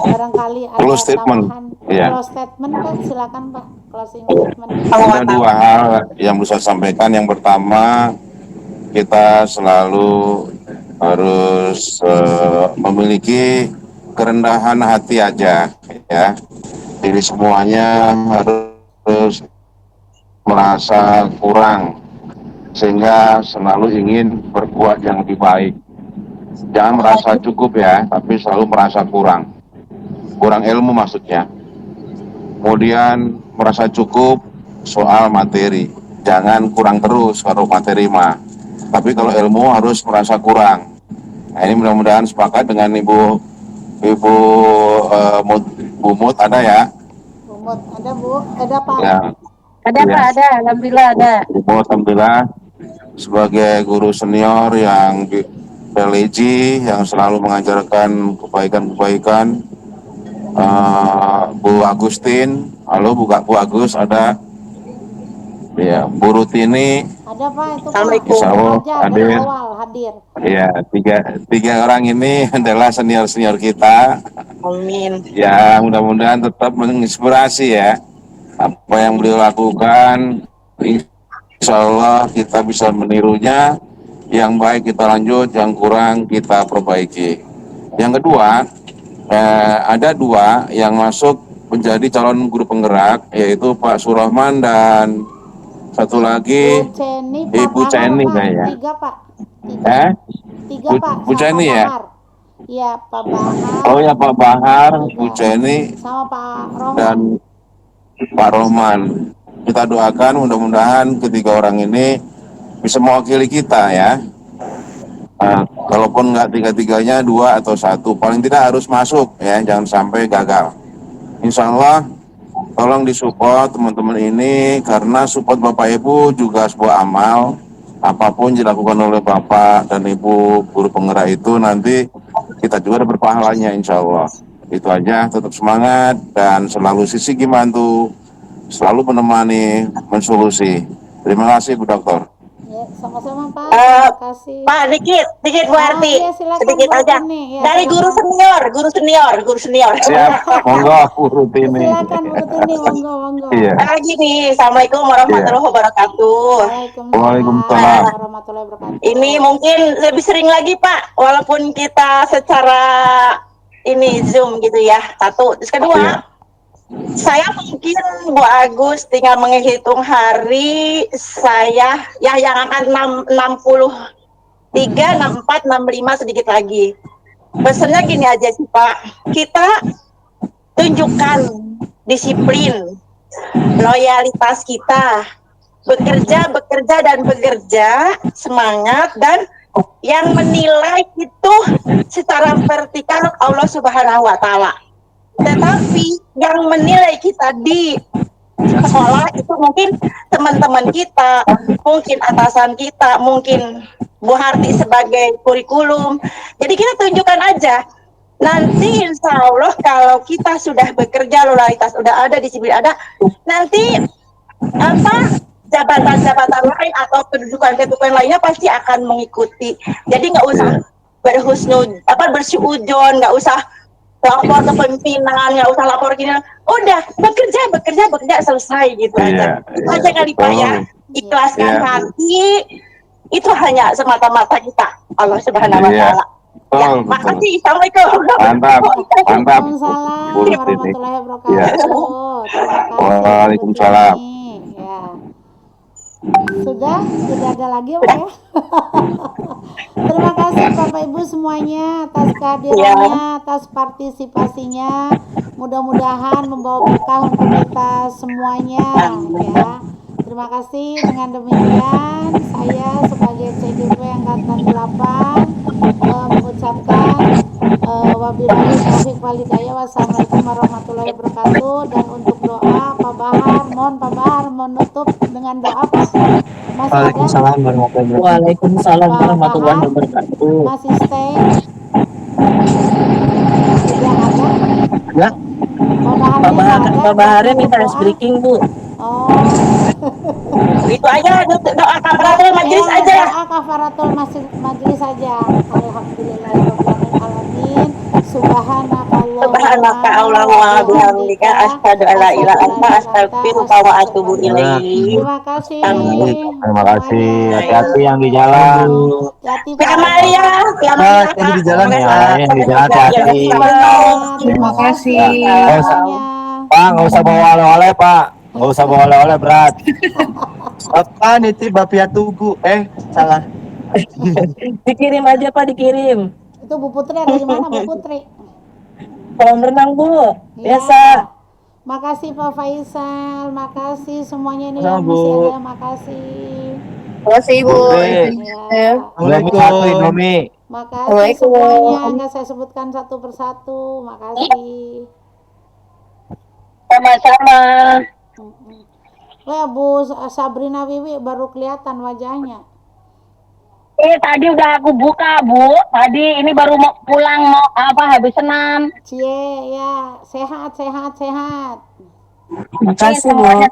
barangkali ada Close statement. tambahan. Iya. Close statement Pak, silakan Pak, closing statement. Ada dua hal yang bisa saya sampaikan. Yang pertama, kita selalu harus memiliki kerendahan hati aja, ya. Jadi semuanya harus merasa kurang, sehingga selalu ingin berbuat yang lebih baik. Jangan merasa cukup ya, tapi selalu merasa kurang ilmu maksudnya. Kemudian merasa cukup soal materi, jangan kurang terus kalau materi mah. Tapi kalau ilmu harus merasa kurang. Nah, ini mudah-mudahan sepakat dengan Ibu Mut ada ya? Bu Mut, ada Bu, ada Pak. Ya. Ada Ya. Pak, ada. Alhamdulillah ada. Ibu Mut, alhamdulillah sebagai guru senior yang religi yang selalu mengajarkan kebaikan-kebaikan. Bu Agustin, halo Bu Agus, ada ya, Bu Rutini, Ada Pak, itu Pak. Assalamualaikum. Insya Allah Aja dari hadir. awal hadir. Ya, tiga orang ini adalah senior kita. Amin. Ya, mudah-mudahan tetap menginspirasi ya. Apa yang beliau lakukan, insya Allah kita bisa menirunya. Yang baik kita lanjut, yang kurang kita perbaiki. Yang kedua, ada dua yang masuk menjadi calon guru penggerak, yaitu Pak Surahman dan satu lagi Bu Ceni, Pak Ibu Bahar, Ceni Pak. kayaknya. Tiga Pak. Tiga Pak. Bu Sama Ceni Pak ya? Bahar. Iya, Pak Bahar. Oh ya, Pak Bahar, Tiga. Bu Ceni, Sama Pak Rohman. dan Pak Rohman. Kita doakan mudah-mudahan ketiga orang ini bisa mewakili kita ya. Kalaupun nggak tiga-tiganya, dua atau satu, paling tidak harus masuk ya, jangan sampai gagal. Insya Allah, tolong disupport teman-teman ini, karena support Bapak Ibu juga sebuah amal. Apapun dilakukan oleh Bapak dan Ibu guru penggerak itu, nanti kita juga ada berpahalanya insya Allah. Itu aja, tetap semangat dan selalu sisi bantu, selalu menemani, mensolusi. Terima kasih Bu Dokter. Ya, sama-sama Pak. Terima kasih. Pak, dikit Bu Arti. Iya, silakan, Sedikit Bu aja. Rutini. Ya, Dari guru senior. Siap, monggo Bu Rutini. Silakan Bu Rutini, monggo. Iya. Gini, Assalamualaikum warahmatullahi wabarakatuh. Waalaikumsalam. warahmatullahi wabarakatuh. Ini mungkin lebih sering lagi Pak, walaupun kita secara ini Zoom gitu ya. Satu, terus kedua, Iya. saya mungkin Bu Agus tinggal menghitung hari saya ya yang akan 63, 64, 65 sedikit lagi. Pesannya gini aja sih Pak, kita tunjukkan disiplin, loyalitas kita, bekerja, semangat, dan yang menilai itu secara vertikal Allah Subhanahu wa Ta'ala. Tetapi yang menilai kita di sekolah itu mungkin teman-teman kita, mungkin atasan kita, mungkin Bu Harti sebagai kurikulum. Jadi kita tunjukkan aja. Nanti insya Allah kalau kita sudah bekerja, loyalitas udah ada, disiplin ada, nanti jabatan-jabatan lain atau kedudukan-kedudukan lainnya pasti akan mengikuti. Jadi nggak usah bersuudzon, nggak usah lapor ke pimpinan, nggak usah lapor gini, udah bekerja selesai gitu aja. Itu aja kali Pak ya, ikhlaskan hati, itu hanya semata-mata kita Allah Subhanahu wa Ta'ala. Ya, makasih. Assalamualaikum. Mantap. Waalaikumsalam warahmatullahi wabarakatuh. Terima kasih. Waalaikumsalam. Ya. Sudah? Tidak ada lagi Pak ya? Terima kasih Bapak Ibu semuanya atas kehadirannya, atas partisipasinya. Mudah-mudahan membawa berkah untuk kita semuanya ya. Terima kasih. Dengan demikian saya sebagai CGP Angkatan 8 mengucapkan wabillahi taufiq walhidayah. Wassalamualaikum warahmatullahi wabarakatuh. Dan untuk doa Pak Bahar, mohon Pak Bahar menutup dengan doa Pak. Masih ada? Waalaikumsalam warahmatullahi wabarakatuh. Waalaikumsalam Pak warahmatullahi Bahar wabarakatuh. masih stay? Tidak ada? Ya, Pak Baharnya minta speaking Bu. Oh. Itu aja doa kafaratul majelis Ya, aja. doa kafaratul majelis saja. Alhamdulillahirobbilalamin. Subhanaka Allahumma bihamdika asyhadu an la ilaha illa anta astaghfiruka wa atubu ilaik. Terima kasih. Terima kasih. semuanya. Hati-hati yang di jalan. Hati-hati Pak Pak. Amalia, Hati di jalan ya. Yang di jalan hati-hati. Terima kasih. Nggak usah, semuanya. Pak, nggak usah bawa oleh-oleh, Pak. Nggak usah bawa oleh-oleh berat. Apa nitip Bapia Tugu? Salah. Dikirim aja Pak, dikirim. Itu Bu Putri ada di mana Bu Putri? Kolam renang Bu, Ya. biasa. Makasih Pak Faisal, makasih semuanya ini Sama, yang Bu. masih ada, makasih. Makasih Bu. Ya. Indomie. Makasih semuanya, nggak saya sebutkan satu persatu, makasih. Sama-sama. Wah Bu Sabrina Wiwi baru kelihatan wajahnya. Tadi udah aku buka Bu, tadi ini baru mau pulang habis senam. Cie ya, sehat. Makasih Bu.